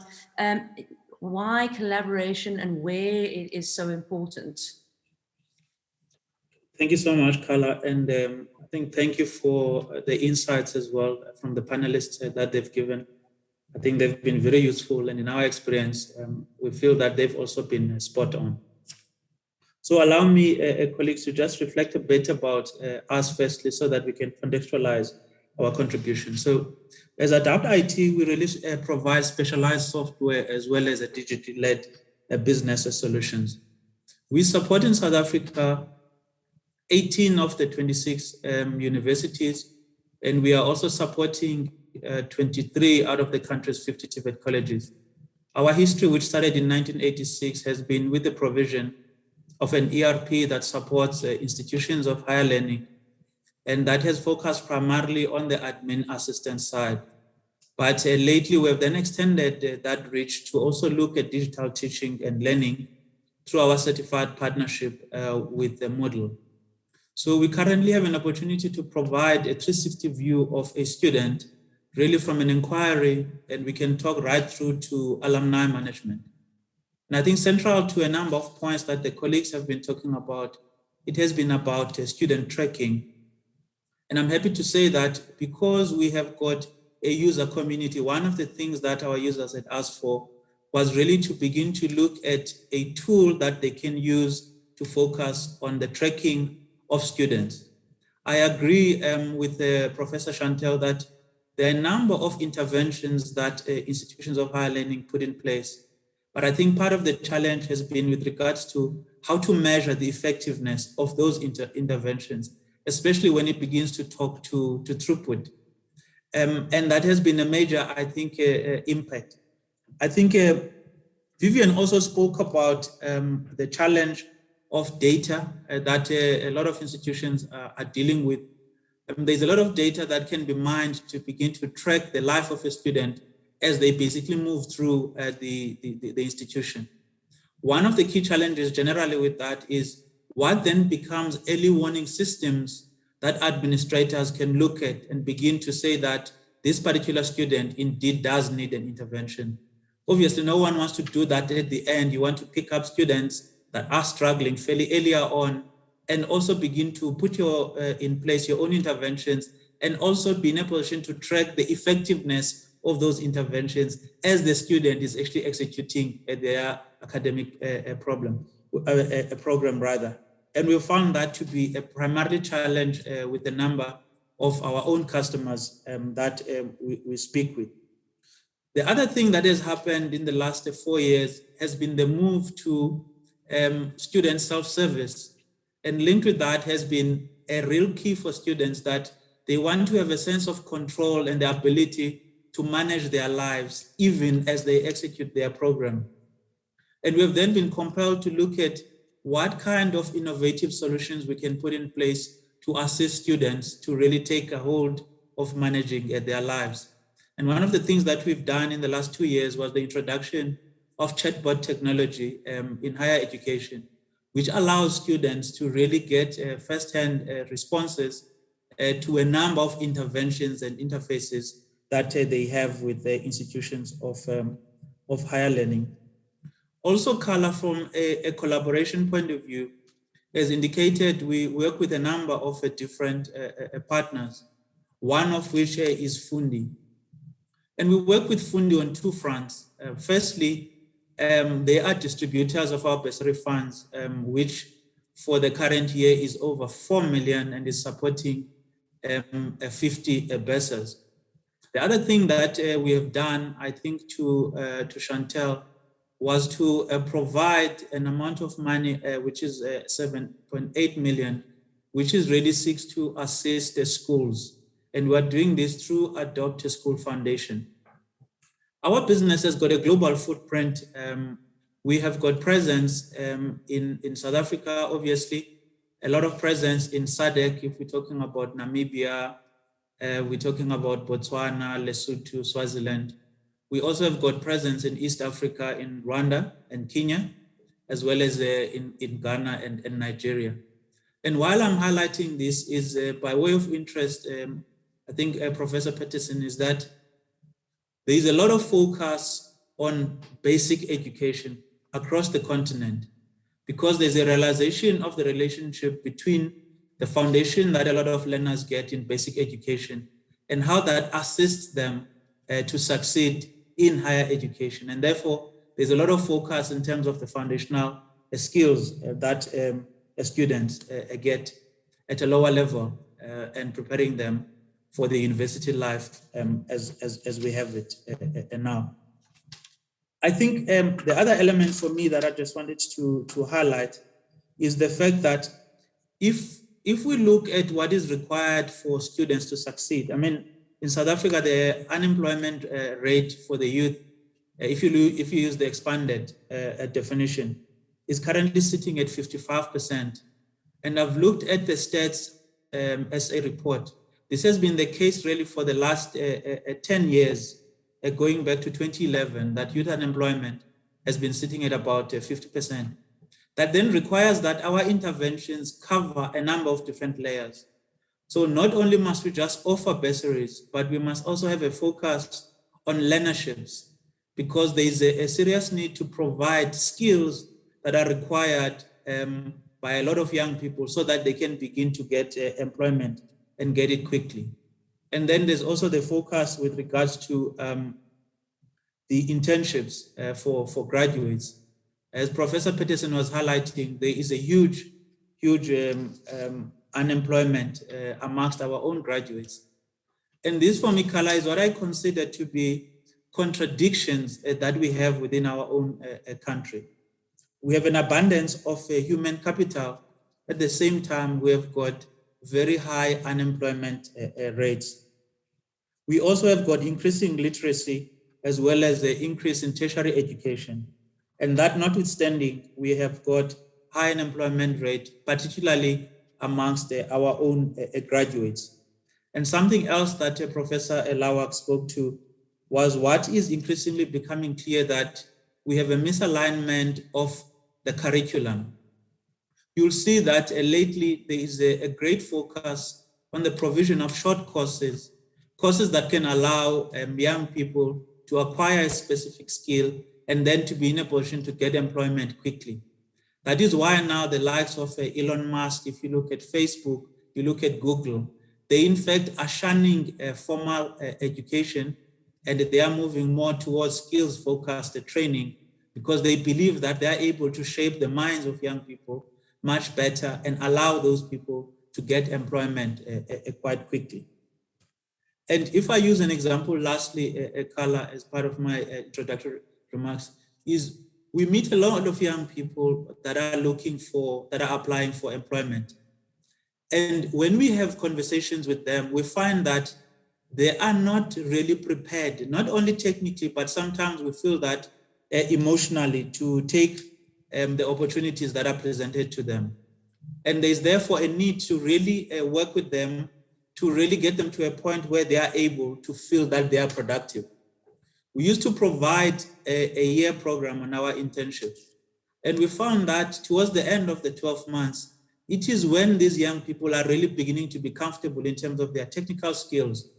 Why collaboration and where it is so important. Thank you so much, Carla. And I think thank you for the insights as well from the panelists that they've given. I think they've been very useful. And in our experience, we feel that they've also been spot on. So allow me, colleagues, to just reflect a bit about us firstly so that we can contextualize our contribution. So as Adapt IT, we really provide specialized software as well as a digitally led business solutions. We support in South Africa 18 of the 26 universities, and we are also supporting 23 out of the country's 50 TVET colleges. Our history, which started in 1986, has been with the provision of an ERP that supports institutions of higher learning, and that has focused primarily on the admin assistance side. But lately, we have then extended that reach to also look at digital teaching and learning through our certified partnership with the Moodle. So we currently have an opportunity to provide a 360 view of a student, really from an inquiry, and we can talk right through to alumni management. And I think central to a number of points that the colleagues have been talking about, it has been about student tracking. And I'm happy to say that because we have got a user community, one of the things that our users had asked for was really to begin to look at a tool that they can use to focus on the tracking of students. I agree with Professor Chantal that there are a number of interventions that institutions of higher learning put in place. But I think part of the challenge has been with regards to how to measure the effectiveness of those interventions, especially when it begins to talk to throughput. And that has been a major, I think, impact. I think Vivian also spoke about the challenge of data that a lot of institutions are dealing with. There's a lot of data that can be mined to begin to track the life of a student as they basically move through the institution. One of the key challenges generally with that is what then becomes early warning systems that administrators can look at and begin to say that this particular student indeed does need an intervention. Obviously, no one wants to do that at the end. You want to pick up students that are struggling fairly earlier on and also begin to put in place your own interventions and also be in a position to track the effectiveness of those interventions as the student is actually executing their academic program. And we found that to be a primary challenge with the number of our own customers that we speak with. The other thing that has happened in the last 4 years has been the move to student self-service. And linked with that has been a real key for students that they want to have a sense of control and the ability to manage their lives, even as they execute their program. And we have then been compelled to look at what kind of innovative solutions we can put in place to assist students to really take a hold of managing their lives. And one of the things that we've done in the last 2 years was the introduction of Chatbot Technology in higher education, which allows students to really get first-hand responses to a number of interventions and interfaces that they have with the institutions of higher learning. Also, Carla, from a collaboration point of view, as indicated, we work with a number of different partners, one of which is Fundi. And we work with Fundi on 2 fronts. Firstly, they are distributors of our bursary funds, which for the current year is over 4 million and is supporting 50 bursaries. The other thing that we have done, I think, to Chantal, was to provide an amount of money, which is 7.8 million, which is really seeks to assist the schools. And we're doing this through Adopt a School Foundation. Our business has got a global footprint. We have got presence in South Africa, obviously, a lot of presence in SADC, if we're talking about Namibia, we're talking about Botswana, Lesotho, Swaziland. We also have got presence in East Africa, in Rwanda and Kenya, as well as in Ghana and Nigeria. And while I'm highlighting this is by way of interest, I think Professor Peterson, is that there is a lot of focus on basic education across the continent, because there's a realization of the relationship between the foundation that a lot of learners get in basic education and how that assists them to succeed in higher education. And therefore, there's a lot of focus in terms of the foundational skills that students get at a lower level and preparing them for the university life as we have it now. I think the other element for me that I just wanted to highlight is the fact that if we look at what is required for students to succeed, I mean, in South Africa, the unemployment rate for the youth, if you use the expanded definition, is currently sitting at 55%. And I've looked at the stats as a report. This has been the case really for the last 10 years, going back to 2011, that youth unemployment has been sitting at about 50%. That then requires that our interventions cover a number of different layers. So not only must we just offer bursaries, but we must also have a focus on learnerships, because there is a serious need to provide skills that are required by a lot of young people so that they can begin to get employment and get it quickly. And then there's also the focus with regards to the internships for graduates. As Professor Peterson was highlighting, there is a huge unemployment amongst our own graduates. And this for me, Kala, is what I consider to be contradictions that we have within our own country. We have an abundance of human capital. At the same time, we have got very high unemployment rates. We also have got increasing literacy as well as the increase in tertiary education. And that notwithstanding, we have got high unemployment rate, particularly amongst our own graduates. And something else that Professor Elawak spoke to was what is increasingly becoming clear, that we have a misalignment of the curriculum. You'll see that lately there is a great focus on the provision of short courses that can allow young people to acquire a specific skill and then to be in a position to get employment quickly. That is why now the likes of Elon Musk, if you look at Facebook, you look at Google, they in fact are shunning formal education, and they are moving more towards skills-focused training, because they believe that they are able to shape the minds of young people much better and allow those people to get employment quite quickly. And if I use an example, lastly, Carla, as part of my introductory remarks, is we meet a lot of young people that are applying for employment. And when we have conversations with them, we find that they are not really prepared, not only technically, but sometimes we feel that emotionally, to take the opportunities that are presented to them. And there's therefore a need to really work with them to really get them to a point where they are able to feel that they are productive. We used to provide a year program on our internships. And we found that towards the end of the 12 months, it is when these young people are really beginning to be comfortable in terms of their technical skills.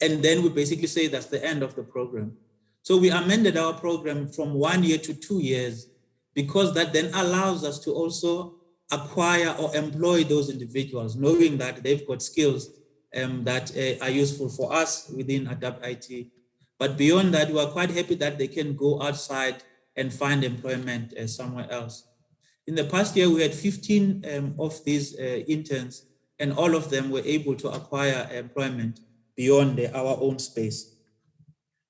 And then we basically say that's the end of the program. So we amended our program from 1 year to 2 years, because that then allows us to also acquire or employ those individuals, knowing that they've got skills that are useful for us within Adapt IT. But beyond that, we are quite happy that they can go outside and find employment somewhere else. In the past year, we had 15 of these interns, and all of them were able to acquire employment beyond our own space.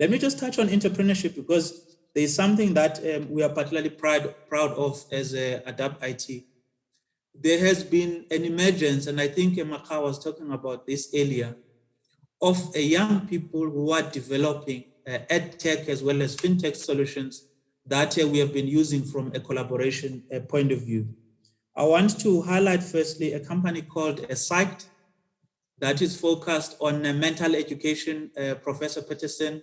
Let me just touch on entrepreneurship, because there is something that we are particularly proud of as Adapt IT. There has been an emergence, and I think Maka was talking about this earlier, of young people who are developing ed tech as well as fintech solutions that we have been using from a collaboration point of view. I want to highlight firstly a company called Psyched that is focused on mental education, Professor Peterson,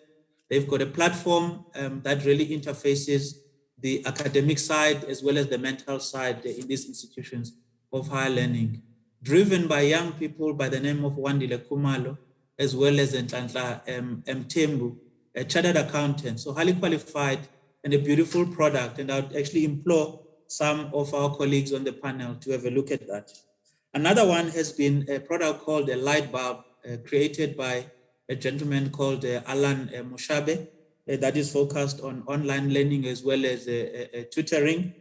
They've got a platform that really interfaces the academic side as well as the mental side in these institutions of higher learning, driven by young people by the name of Wandile Kumalo, as well as Chantal Mtembu, a chartered accountant, so highly qualified and a beautiful product. And I would actually implore some of our colleagues on the panel to have a look at that. Another one has been a product called a light bulb, created by a gentleman called Alan Mushabe, that is focused on online learning as well as tutoring,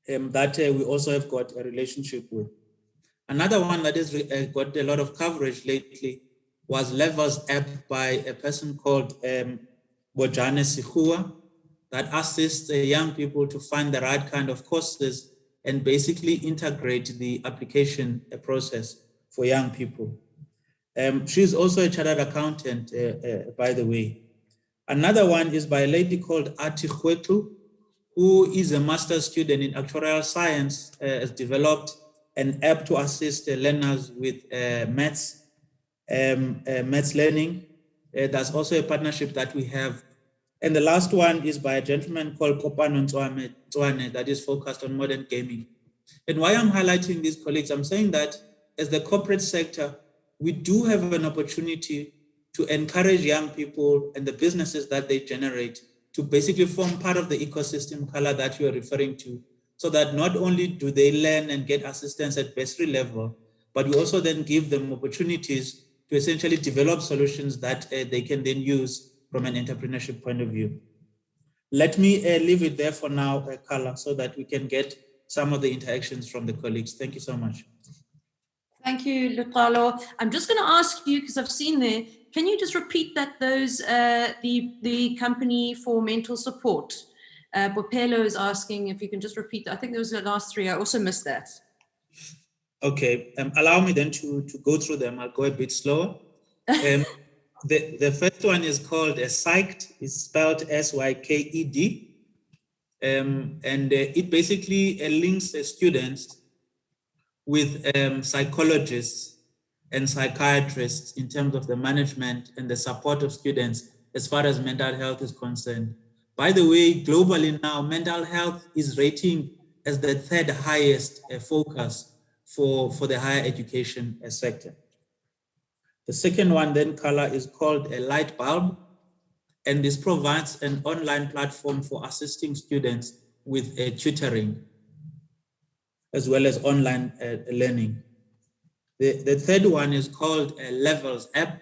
that we also have got a relationship with. Another one that has got a lot of coverage lately was Levels app by a person called Bojane Sihua, that assists young people to find the right kind of courses and basically integrate the application process for young people. She's also a chartered accountant, by the way. Another one is by a lady called Ati Khwetu, who is a master's student in actuarial science, has developed an app to assist learners with maths learning. That's also a partnership that we have. And the last one is by a gentleman called Kopano Ntswane that is focused on modern gaming. And why I'm highlighting these colleagues, I'm saying that as the corporate sector, we do have an opportunity to encourage young people and the businesses that they generate to basically form part of the ecosystem color that you are referring to, so that not only do they learn and get assistance at bursary level, but we also then give them opportunities to essentially develop solutions that they can then use from an entrepreneurship point of view. Let me leave it there for now, Carla, so that we can get some of the interactions from the colleagues. Thank you so much. Thank you, Luqalo. I'm just going to ask you, because I've seen there, can you just repeat that those, the company for mental support? Bopelo is asking if you can just repeat that. I think those are the last three. I also missed that. Okay, allow me then to go through them. I'll go a bit slower. The first one is called Psyched. It's spelled S-Y-K-E-D. And it basically links the students with psychologists and psychiatrists in terms of the management and the support of students as far as mental health is concerned. By the way, globally now, mental health is rating as the third highest focus for the higher education sector. The second one then, Carla, is called a light bulb, and this provides an online platform for assisting students with tutoring as well as online learning. The third one is called a Levels app,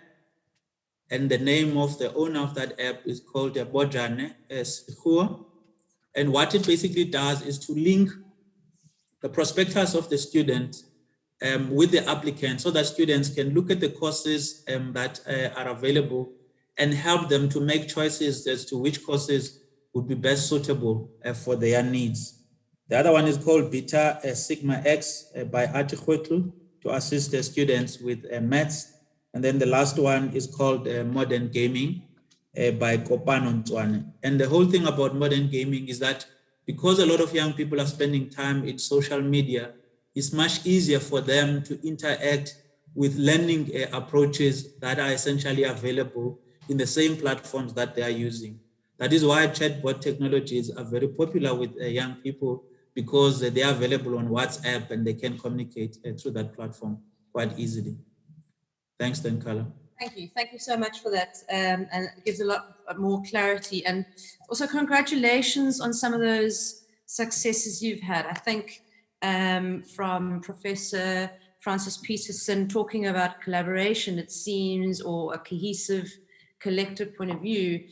and the name of the owner of that app is called Bojane Sihua. And what it basically does is to link the prospectus of the student with the applicant, so that students can look at the courses that are available and help them to make choices as to which courses would be best suitable for their needs. The other one is called Beta Sigma X by Ati Khwetu to assist the students with maths. And then the last one is called Modern Gaming by Kopano Ntswane. And the whole thing about modern gaming is that because a lot of young people are spending time in social media, it's much easier for them to interact with learning approaches that are essentially available in the same platforms that they are using. That is why chatbot technologies are very popular with young people, because they are available on WhatsApp and they can communicate through that platform quite easily. Thanks, then, Carla. Thank you so much for that, and it gives a lot more clarity. And also congratulations on some of those successes you've had. I think from Professor Francis Peterson talking about collaboration, it seems, or a cohesive collective point of view,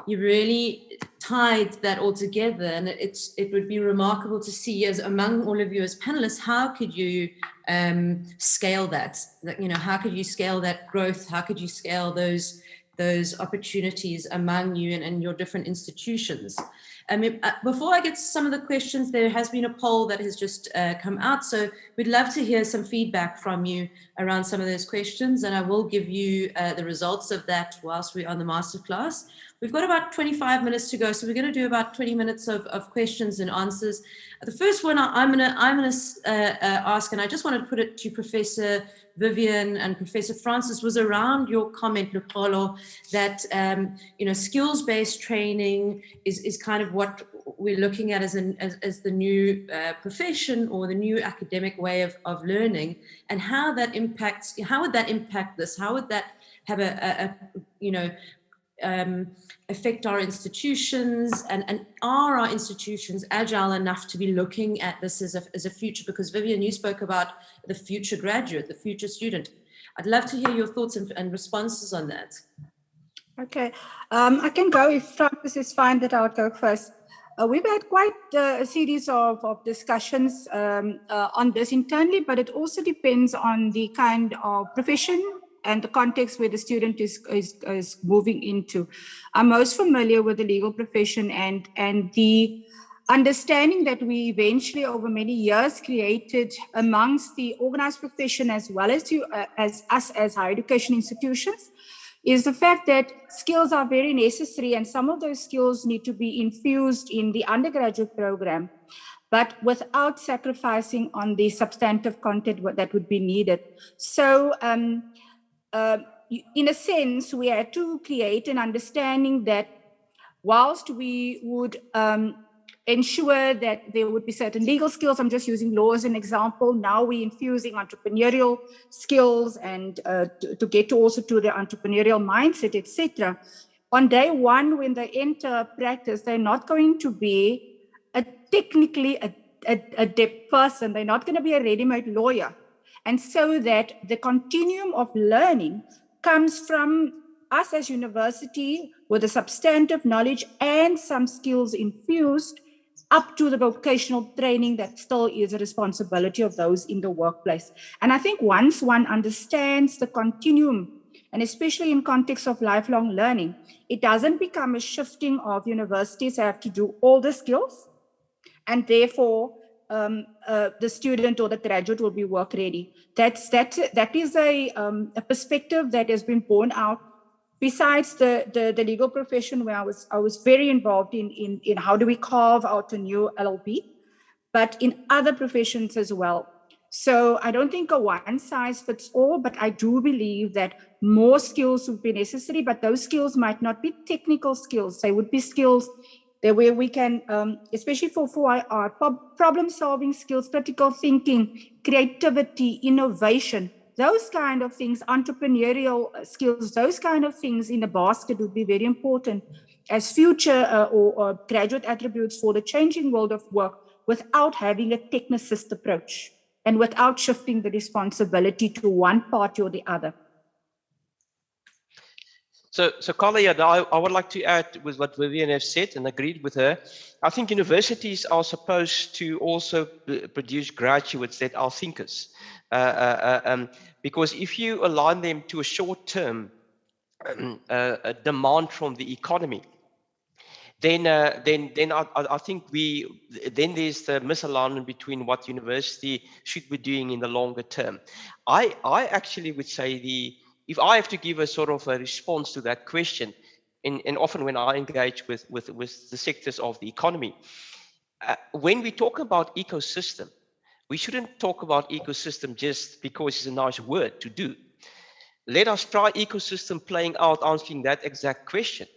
you really tied that all together, and it would be remarkable to see, as among all of you as panelists, how could you scale that? You know, how could you scale that growth? How could you scale those opportunities among you and your different institutions? Before I get to some of the questions, there has been a poll that has just come out, so we'd love to hear some feedback from you around some of those questions, and I will give you the results of that whilst we're on the masterclass. We've got about 25 minutes to go, so we're going to do about 20 minutes of questions and answers. The first one I'm going to ask, and I just want to put it to Professor Vivian and Professor Francis, was around your comment, Luqolo, that skills-based training is kind of what we're looking at as the new profession or the new academic way of learning, and how that impacts. How would that impact this? How would that have affect our institutions, and are our institutions agile enough to be looking at this as a future? Because Vivian, you spoke about the future graduate, the future student. I'd love to hear your thoughts and responses on that. Okay, I can go if Francis is fine that I'll go first. We've had quite a series of discussions on this internally, but it also depends on the kind of profession and the context where the student is moving into. I'm most familiar with the legal profession and the understanding that we eventually over many years created amongst the organized profession as well as us as higher education institutions is the fact that skills are very necessary, and some of those skills need to be infused in the undergraduate program, but without sacrificing on the substantive content that would be needed. So in a sense, we had to create an understanding that whilst we would ensure that there would be certain legal skills, I'm just using law as an example, now we're infusing entrepreneurial skills and to get to also to the entrepreneurial mindset, etc. On day one, when they enter practice, they're not going to be technically adept person. They're not going to be a ready-made lawyer. And so that the continuum of learning comes from us as university with a substantive knowledge and some skills infused up to the vocational training that still is a responsibility of those in the workplace. And I think once one understands the continuum, and especially in context of lifelong learning, it doesn't become a shifting of universities have to do all the skills, and therefore the student or the graduate will be work ready. That is a perspective that has been borne out. Besides the legal profession, where I was very involved in how do we carve out a new LLB, but in other professions as well. So I don't think a one size fits all, but I do believe that more skills would be necessary, but those skills might not be technical skills. They would be skills that where we can, especially for our problem solving skills, critical thinking, creativity, innovation, those kind of things, entrepreneurial skills, those kind of things in the basket would be very important as future or graduate attributes for the changing world of work without having a technicist approach and without shifting the responsibility to one party or the other. So Carla, I would like to add with what Vivian has said and agreed with her. I think universities are supposed to also produce graduates that are thinkers. Because if you align them to a short-term demand from the economy, then I think then there's the misalignment between what university should be doing in the longer term. I actually would say if I have to give a sort of a response to that question, and often when I engage with the sectors of the economy, when we talk about ecosystem, we shouldn't talk about ecosystem just because it's a nice word to do. Let us try ecosystem playing out, answering that exact question.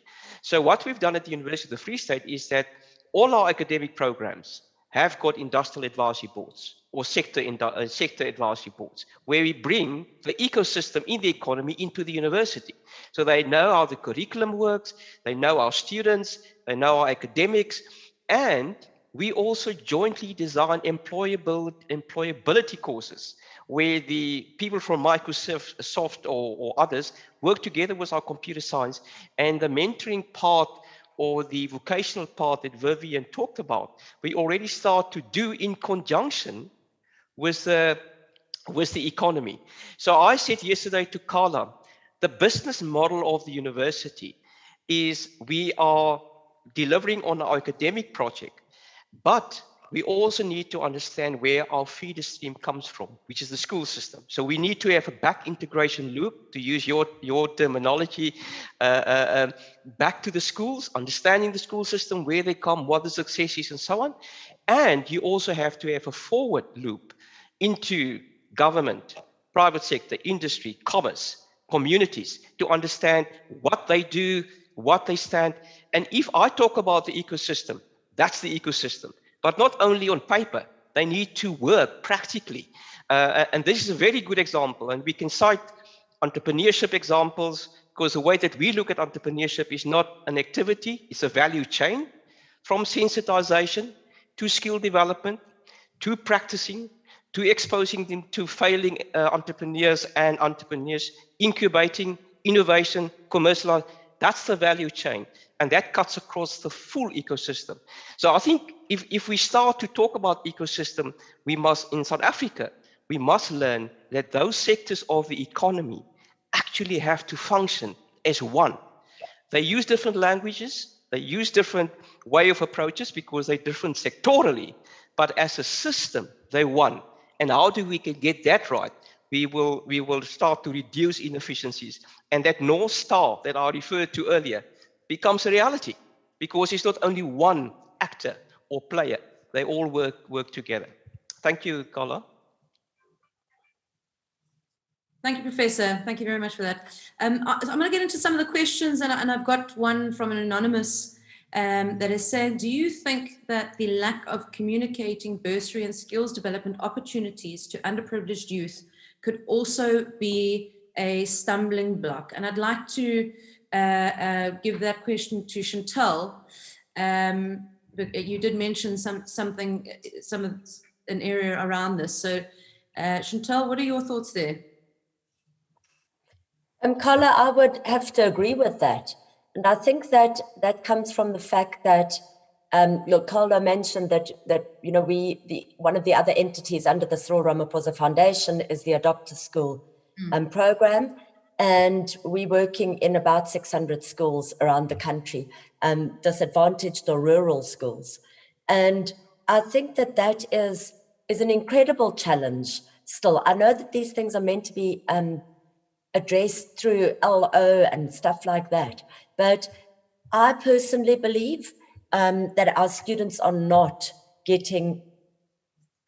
So what we've done at the University of the Free State is that all our academic programs have got industrial advisory boards or sector advisory boards, where we bring the ecosystem in the economy into the university. So they know how the curriculum works, they know our students, they know our academics, and we also jointly design employability courses where the people from Microsoft or others work together with our computer science, and the mentoring part or the vocational part that Vivian talked about, we already start to do in conjunction with the economy. So I said yesterday to Carla, the business model of the university is we are delivering on our academic project, but we also need to understand where our feeder stream comes from, which is the school system. So we need to have a back integration loop, to use your terminology, back to the schools, understanding the school system, where they come, what the success is, and so on. And you also have to have a forward loop into government, private sector, industry, commerce, communities, to understand what they do, what they stand. And if I talk about the ecosystem, that's the ecosystem. But not only on paper, they need to work practically. And this is a very good example. And we can cite entrepreneurship examples, because the way that we look at entrepreneurship is not an activity, it's a value chain, from sensitization to skill development, to practicing, to exposing them to failing entrepreneurs and entrepreneurs, incubating, innovation, commercialization. That's the value chain. And that cuts across the full ecosystem. So I think if we start to talk about ecosystem, we must, in South Africa, we must learn that those sectors of the economy actually have to function as one. They use different languages, they use different way of approaches because they're different sectorally, but as a system, they're one. And how do we can get that right? We will start to reduce inefficiencies. And that North Star that I referred to earlier becomes a reality, because it's not only one actor or player, they all work together. Thank you, Carla. Thank you, Professor. Thank you very much for that. I'm going to get into some of the questions, and I've got one from an anonymous that is saying, do you think that the lack of communicating bursary and skills development opportunities to underprivileged youth could also be a stumbling block? And I'd like to give that question to Chantal. But you did mention an area around this. So Chantal, what are your thoughts there? Carla, I would have to agree with that. And I think that comes from the fact that, look, Carla mentioned that one of the other entities under the Cyril Ramaphosa Foundation is the Adopt a School program. And we're working in about 600 schools around the country, disadvantaged or rural schools. And I think that is an incredible challenge still. I know that these things are meant to be addressed through LO and stuff like that. But I personally believe that our students are not getting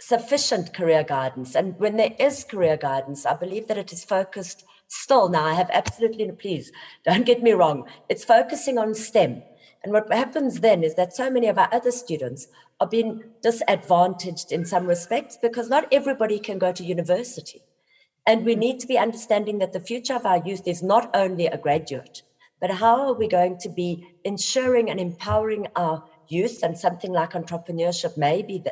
sufficient career guidance. And when there is career guidance, I believe that it is focused still. Now, I have absolutely, please don't get me wrong, it's focusing on STEM. And what happens then is that so many of our other students are being disadvantaged in some respects because not everybody can go to university. And we need to be understanding that the future of our youth is not only a graduate, but how are we going to be ensuring and empowering our youth? And something like entrepreneurship may be,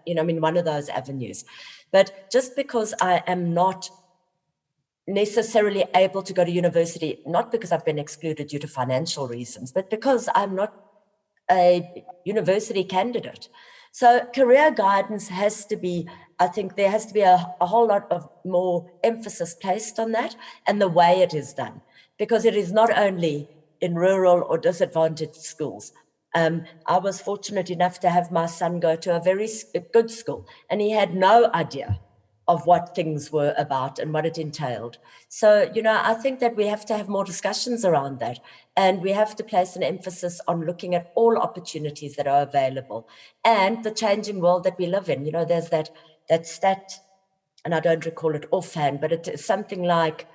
one of those avenues. But just because I am not necessarily able to go to university, not because I've been excluded due to financial reasons, but because I'm not a university candidate. So career guidance has to be, I think there has to be a whole lot of more emphasis placed on that and the way it is done, because it is not only in rural or disadvantaged schools. I was fortunate enough to have my son go to a very good school, and he had no idea of what things were about and what it entailed. So, I think that we have to have more discussions around that, and we have to place an emphasis on looking at all opportunities that are available and the changing world that we live in. There's that stat, and I don't recall it offhand, but it is something like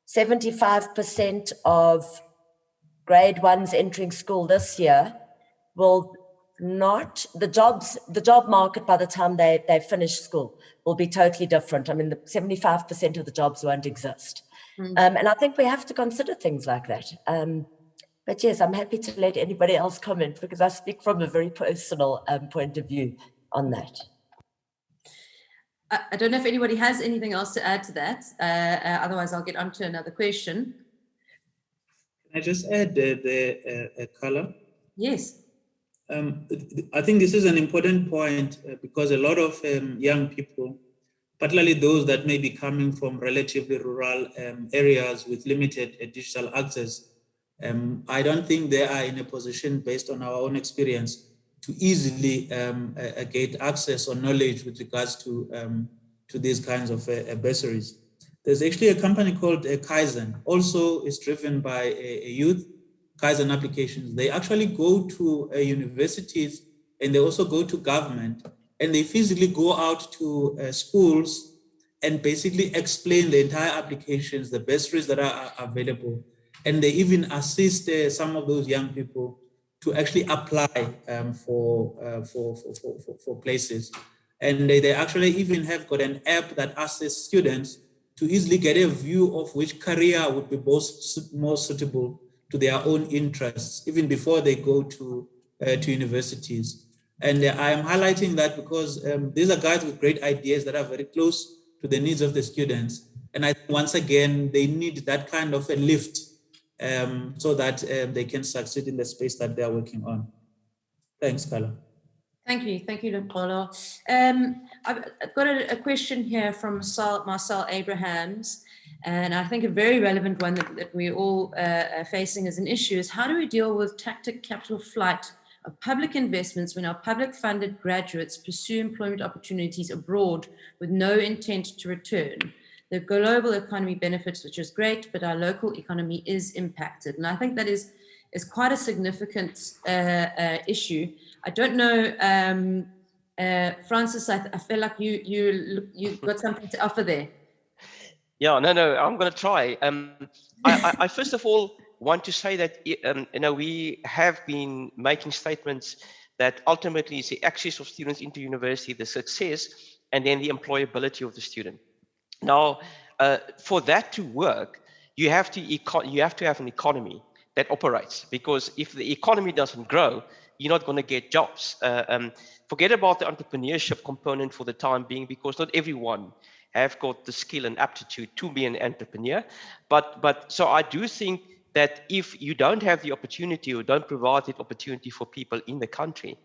75% of grade ones entering school this year will not, the job market by the time they finish school will be totally different. I mean, the 75% of the jobs won't exist. And I think we have to consider things like that. But yes, I'm happy to let anybody else comment, because I speak from a very personal point of view on that. I don't know if anybody has anything else to add to that. Otherwise, I'll get on to another question. Can I just add the color? Yes. I think this is an important point because a lot of young people, particularly those that may be coming from relatively rural areas with limited digital access, I don't think they are in a position, based on our own experience, easily get access or knowledge with regards to these kinds of bursaries. There's actually a company called Kaizen, also is driven by a youth, Kaizen applications. They actually go to universities, and they also go to government, and they physically go out to schools and basically explain the entire applications, the bursaries that are available. And they even assist some of those young people to actually apply for places. And they actually even have got an app that asks students to easily get a view of which career would be more suitable to their own interests, even before they go to universities. And I am highlighting that because these are guys with great ideas that are very close to the needs of the students. And I think once again, they need that kind of a lift so that they can succeed in the space that they are working on. Thanks, Carla. Thank you, Luqolo. I've got a question here from Marcel Abrahams, and I think a very relevant one that we're all facing as an issue is how do we deal with tactic capital flight of public investments when our public-funded graduates pursue employment opportunities abroad with no intent to return? The global economy benefits, which is great, but our local economy is impacted. And I think that is quite a significant issue. I don't know, Francis, I feel like you got something to offer there. Yeah, no, I'm going to try. I first of all want to say that we have been making statements that ultimately is the access of students into university, the success, and then the employability of the student. Now, for that to work, you have to have an economy that operates, because if the economy doesn't grow, you're not going to get jobs. Forget about the entrepreneurship component for the time being, because not everyone have got the skill and aptitude to be an entrepreneur. But so I do think that if you don't have the opportunity or don't provide that opportunity for people in the country,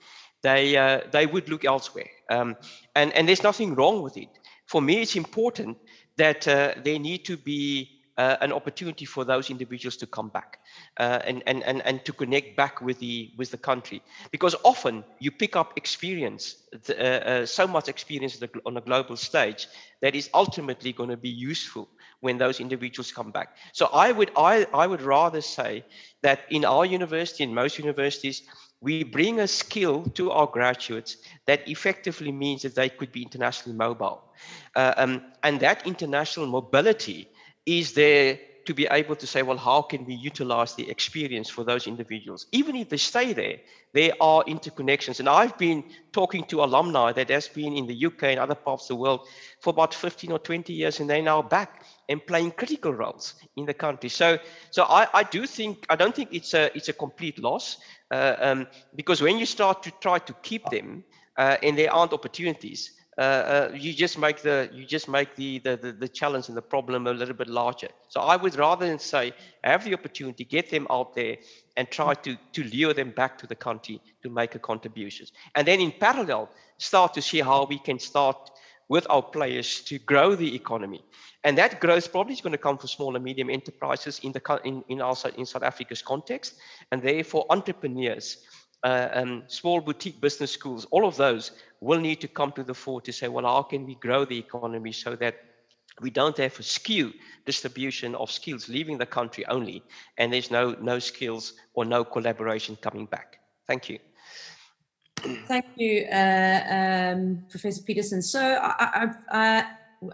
they would look elsewhere. And there's nothing wrong with it. For me, it's important that there need to be an opportunity for those individuals to come back and to connect back with the country, because often you pick up experience, so much experience on a global stage that is ultimately going to be useful when those individuals come back. So I would rather say that in our university, in most universities, we bring a skill to our graduates that effectively means that they could be internationally mobile. And that international mobility is there to be able to say, well, how can we utilize the experience for those individuals? Even if they stay there are interconnections. And I've been talking to alumni that has been in the UK and other parts of the world for about 15 or 20 years, and they're now back and playing critical roles in the country. So I don't think it's a complete loss, because when you start to try to keep them and there aren't opportunities, you just make the challenge and the problem a little bit larger. So I would rather than say have the opportunity, get them out there and try to lure them back to the country to make a contribution. And then in parallel, start to see how we can start with our players to grow the economy. And that growth probably is going to come from small and medium enterprises in South Africa's context, and therefore entrepreneurs, small boutique business schools, all of those will need to come to the fore to say, well, how can we grow the economy so that we don't have a skew distribution of skills leaving the country only, and there's no skills or no collaboration coming back. Thank you. Thank you, Professor Peterson. So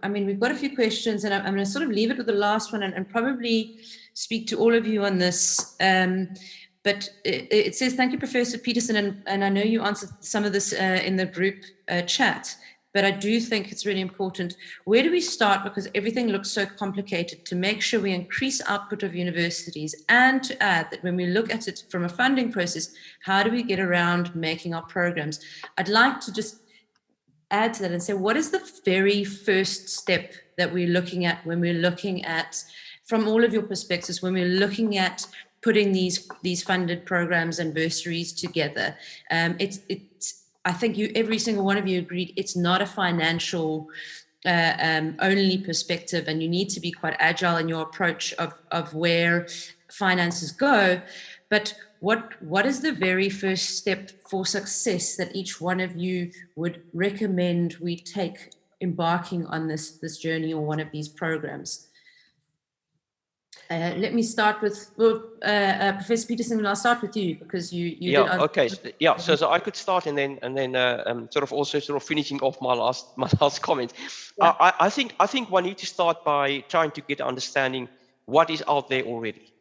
I mean, we've got a few questions, and I'm going to sort of leave it with the last one and probably speak to all of you on this. But it says, thank you, Professor Peterson, and I know you answered some of this in the group chat, but I do think it's really important. Where do we start? Because everything looks so complicated, to make sure we increase output of universities, and to add that when we look at it from a funding process, how do we get around making our programs? I'd like to just add to that and say, what is the very first step that we're looking at when we're looking at, from all of your perspectives, when we're looking at putting these funded programs and bursaries together? I think every single one of you agreed it's not a financial only perspective, and you need to be quite agile in your approach of where finances go. But what is the very first step for success that each one of you would recommend we take embarking on this journey or one of these programs? Let me start with Professor Peterson. I'll start with you because you yeah, did. Okay. Yeah. So I could start and then sort of also sort of finishing off my last comment. Yeah. I think one need to start by trying to get understanding what is out there already,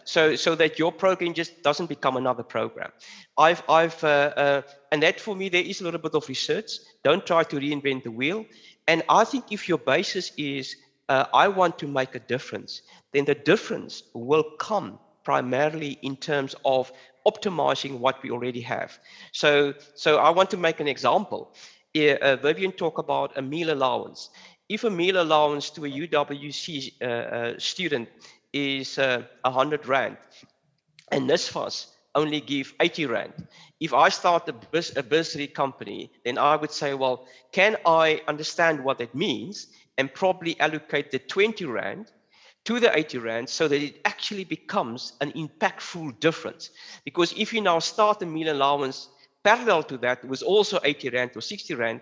so that your program just doesn't become another program. And that for me there is a little bit of research. Don't try to reinvent the wheel. And I think if your basis is I want to make a difference, then the difference will come primarily in terms of optimizing what we already have. So I want to make an example. Vivian talked about a meal allowance. If a meal allowance to a UWC student is 100 Rand, and NSFAS only give 80 Rand. If I start a bursary company, then I would say, well, can I understand what that means and probably allocate the 20 Rand to the 80 Rand so that it actually becomes an impactful difference. Because if you now start a meal allowance parallel to that was also 80 Rand or 60 Rand,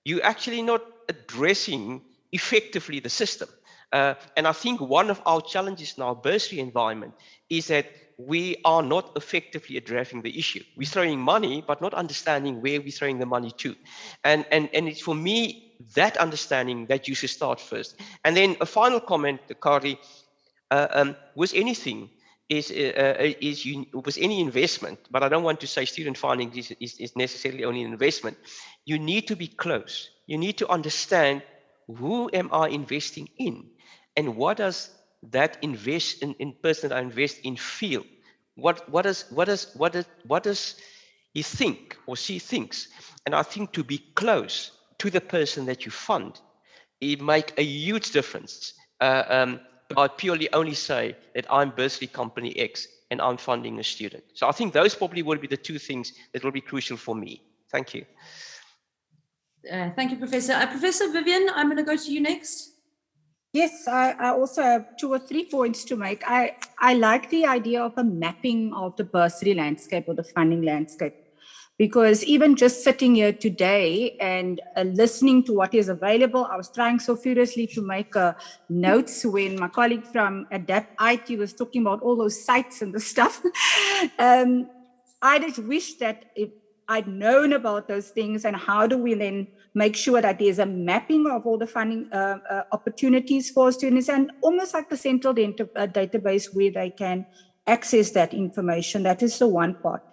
you're actually not addressing effectively the system. And I think one of our challenges in our bursary environment is that we are not effectively addressing the issue. We're throwing money, but not understanding where we're throwing the money to. And it's for me, that understanding that you should start first. And then a final comment, Carly, was anything, was any investment, but I don't want to say student funding is necessarily only an investment. You need to be close. You need to understand who am I investing in, and what does that invest in person that I invest in feel? What does he think or she thinks? And I think to be close to the person that you fund, it make a huge difference. I purely only say that I'm bursary company X and I'm funding a student. So I think those probably would be the two things that will be crucial for me. Thank you. Thank you, Professor. Professor Vivian, I'm going to go to you next. Yes, I also have 2 or 3 points to make. I like the idea of a mapping of the bursary landscape or the funding landscape, because even just sitting here today and listening to what is available, I was trying so furiously to make notes when my colleague from Adapt IT was talking about all those sites and the stuff. I just wish that if I'd known about those things, and how do we then make sure that there's a mapping of all the funding opportunities for students, and almost like a central database where they can access that information. That is the one part.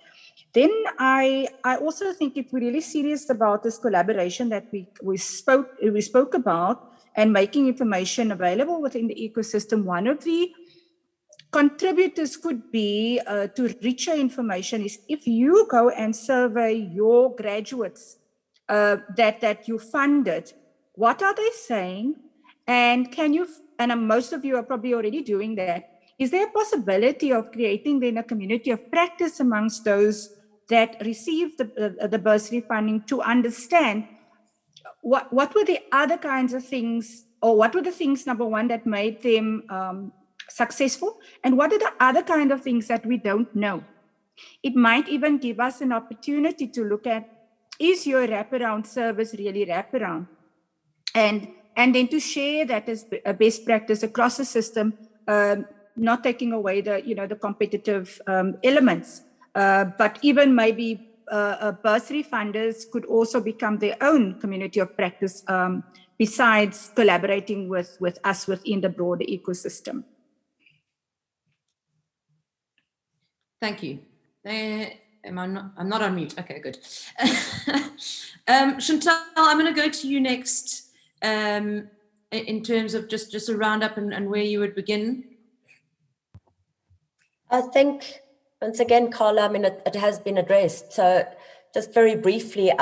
Then I also think if we're really serious about this collaboration that we spoke about, and making information available within the ecosystem, one of the contributors could be to richer information is if you go and survey your graduates that you funded, what are they saying? And can you, and most of you are probably already doing that, is there a possibility of creating then a community of practice amongst those that receive the bursary funding to understand what were the other kinds of things, or what were the things, number one, that made them successful, and what are the other kind of things that we don't know? It might even give us an opportunity to look at, is your wraparound service really wraparound? And then to share that as a best practice across the system, not taking away the competitive elements, but even maybe bursary funders could also become their own community of practice, besides collaborating with us within the broader ecosystem. Thank you. I'm not on mute. Okay, good. Chantal, I'm going to go to you next in terms of just a roundup and where you would begin. I think, once again, Carla, I mean, it has been addressed. So just very briefly,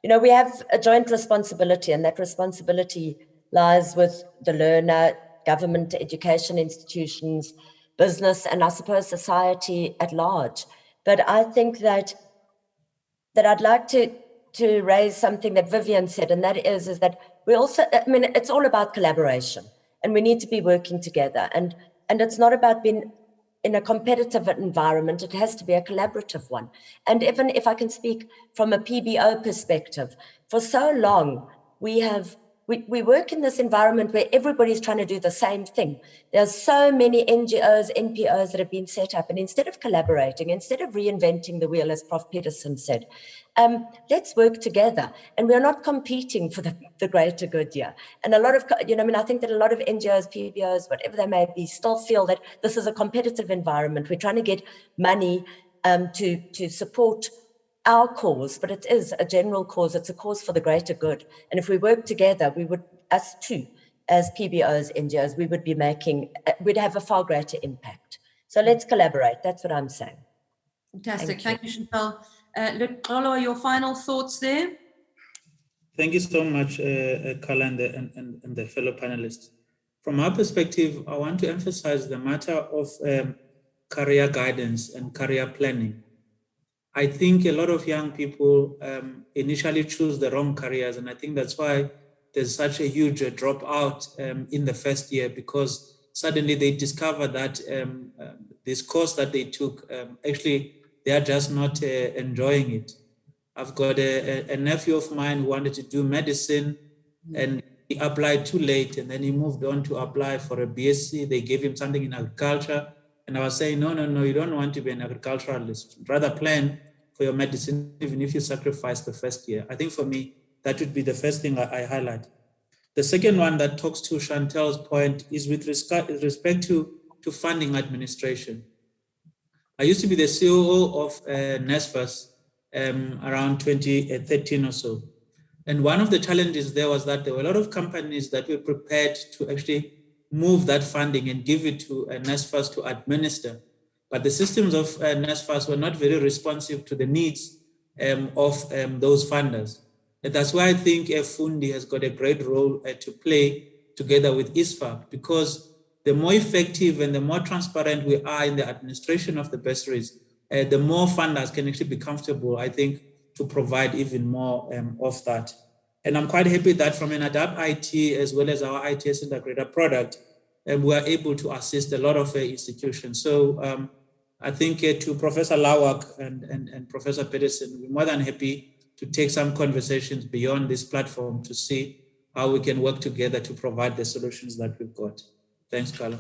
we have a joint responsibility, and that responsibility lies with the learner, government, education institutions, business, and I suppose society at large. But I think that I'd like to raise something that Vivian said, and that is that we also, I mean, it's all about collaboration, and we need to be working together. And it's not about being in a competitive environment, it has to be a collaborative one. And even if I can speak from a PBO perspective, for so long, we work in this environment where everybody's trying to do the same thing. There's so many NGOs, NPOs that have been set up, and instead of collaborating, instead of reinventing the wheel, as Prof. Peterson said, let's work together. And we're not competing for the greater good here. And a lot of, I think that a lot of NGOs, PBOs, whatever they may be, still feel that this is a competitive environment. We're trying to get money to support our cause, but it is a general cause. It's a cause for the greater good. And if we work together, us too, as PBOs, NGOs, we'd have a far greater impact. So let's collaborate. That's what I'm saying. Fantastic. Thank you, Chantal. Luxolo, your final thoughts there? Thank you so much, Carla and the fellow panelists. From our perspective, I want to emphasize the matter of career guidance and career planning. I think a lot of young people initially choose the wrong careers, and I think that's why there's such a huge dropout in the first year, because suddenly they discover that this course that they took, actually, they are just not enjoying it. I've got a nephew of mine who wanted to do medicine, and he applied too late, and then he moved on to apply for a BSc. They gave him something in agriculture. And I was saying, no, you don't want to be an agriculturalist. Rather plan for your medicine, even if you sacrifice the first year. I think for me, that would be the first thing I highlight. The second one that talks to Chantal's point is with respect to funding administration. I used to be the COO of NSFAS around 2013 or so. And one of the challenges there was that there were a lot of companies that were prepared to actually move that funding and give it to NSFAS to administer. But the systems of NSFAS were not very responsive to the needs of those funders. And that's why I think Fundi has got a great role to play together with ISFAB, because the more effective and the more transparent we are in the administration of the bursaries, the more funders can actually be comfortable, I think, to provide even more of that. And I'm quite happy that from an ADAPT IT as well as our ITS integrator product, we are able to assist a lot of institutions. So I think to Professor Lawak and Professor Peterson, we're more than happy to take some conversations beyond this platform to see how we can work together to provide the solutions that we've got. Thanks, Carla.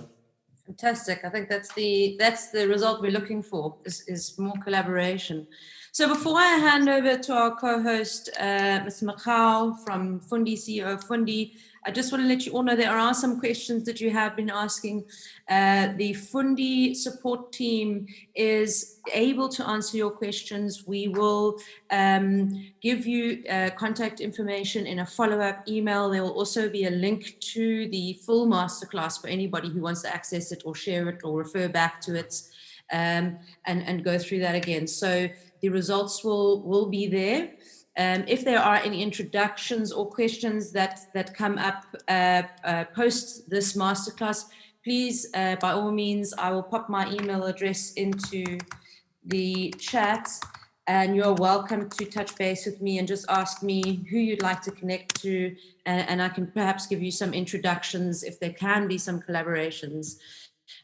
Fantastic. I think that's the result we're looking for, is more collaboration. So before I hand over to our co-host, Mr. Makau from Fundi, CEO of Fundi, I just want to let you all know there are some questions that you have been asking. The Fundi support team is able to answer your questions. We will give you contact information in a follow-up email. There will also be a link to the full masterclass for anybody who wants to access it or share it or refer back to it and go through that again. So the results will be there. If there are any introductions or questions that come up post this masterclass, please, by all means, I will pop my email address into the chat, and you're welcome to touch base with me and just ask me who you'd like to connect to, and I can perhaps give you some introductions if there can be some collaborations.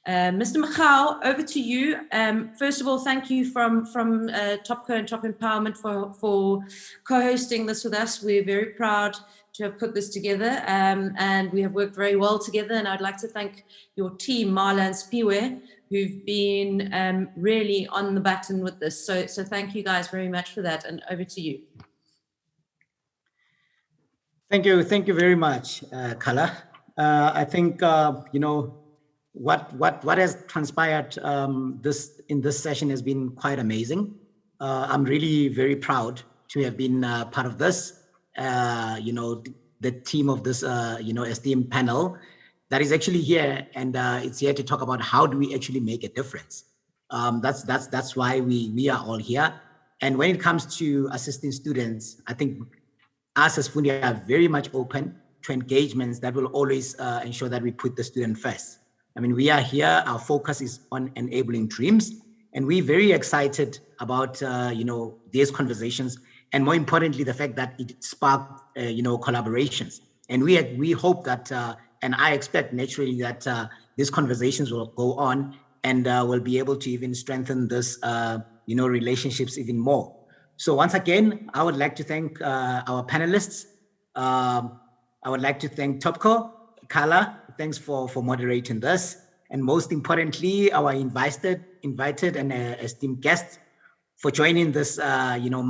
Mr. Makau, over to you. First of all, thank you from Topco and Top Empowerment for co-hosting this with us. We're very proud to have put this together, and we have worked very well together. And I'd like to thank your team, Marla and Spiwe, who've been really on the button with this. So thank you guys very much for that. And over to you. Thank you very much, Carla. I think what has transpired in this session has been quite amazing. I'm really very proud to have been part of this. The team of this esteemed panel that is actually here, and it's here to talk about how do we actually make a difference. That's why we are all here. And when it comes to assisting students, I think us as Fundi are very much open to engagements that will always ensure that we put the student first. I mean, we are here, our focus is on enabling dreams, and we're very excited about, these conversations, and more importantly, the fact that it sparked, collaborations. And we hope that, and I expect naturally that these conversations will go on and we'll be able to even strengthen this, relationships even more. So once again, I would like to thank our panelists. I would like to thank Topco, Carla, thanks for moderating this. And most importantly, our invited and esteemed guests for joining this,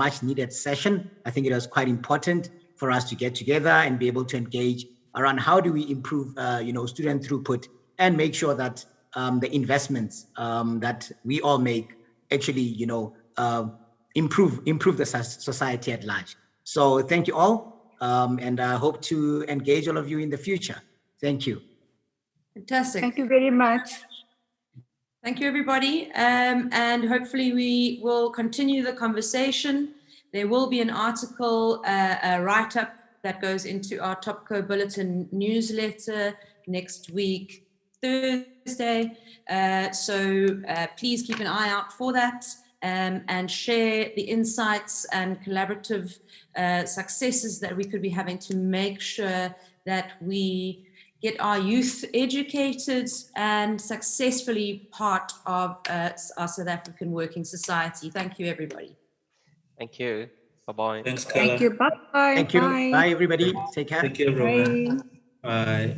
much needed session. I think it was quite important for us to get together and be able to engage around how do we improve, student throughput and make sure that the investments that we all make actually, improve the society at large. So thank you all, and I hope to engage all of you in the future. Thank you. Fantastic. Thank you very much. Thank you, everybody. And hopefully we will continue the conversation. There will be an article, a write-up that goes into our Topco Bulletin newsletter next week, Thursday. So please keep an eye out for that, and share the insights and collaborative successes that we could be having to make sure that we get our youth educated and successfully part of our South African working society. Thank you, everybody. Thank you. Bye-bye. Thanks, Carla. Thank you. Bye. Thank you. Bye. Bye, everybody. Take care. Thank you, everyone. Bye.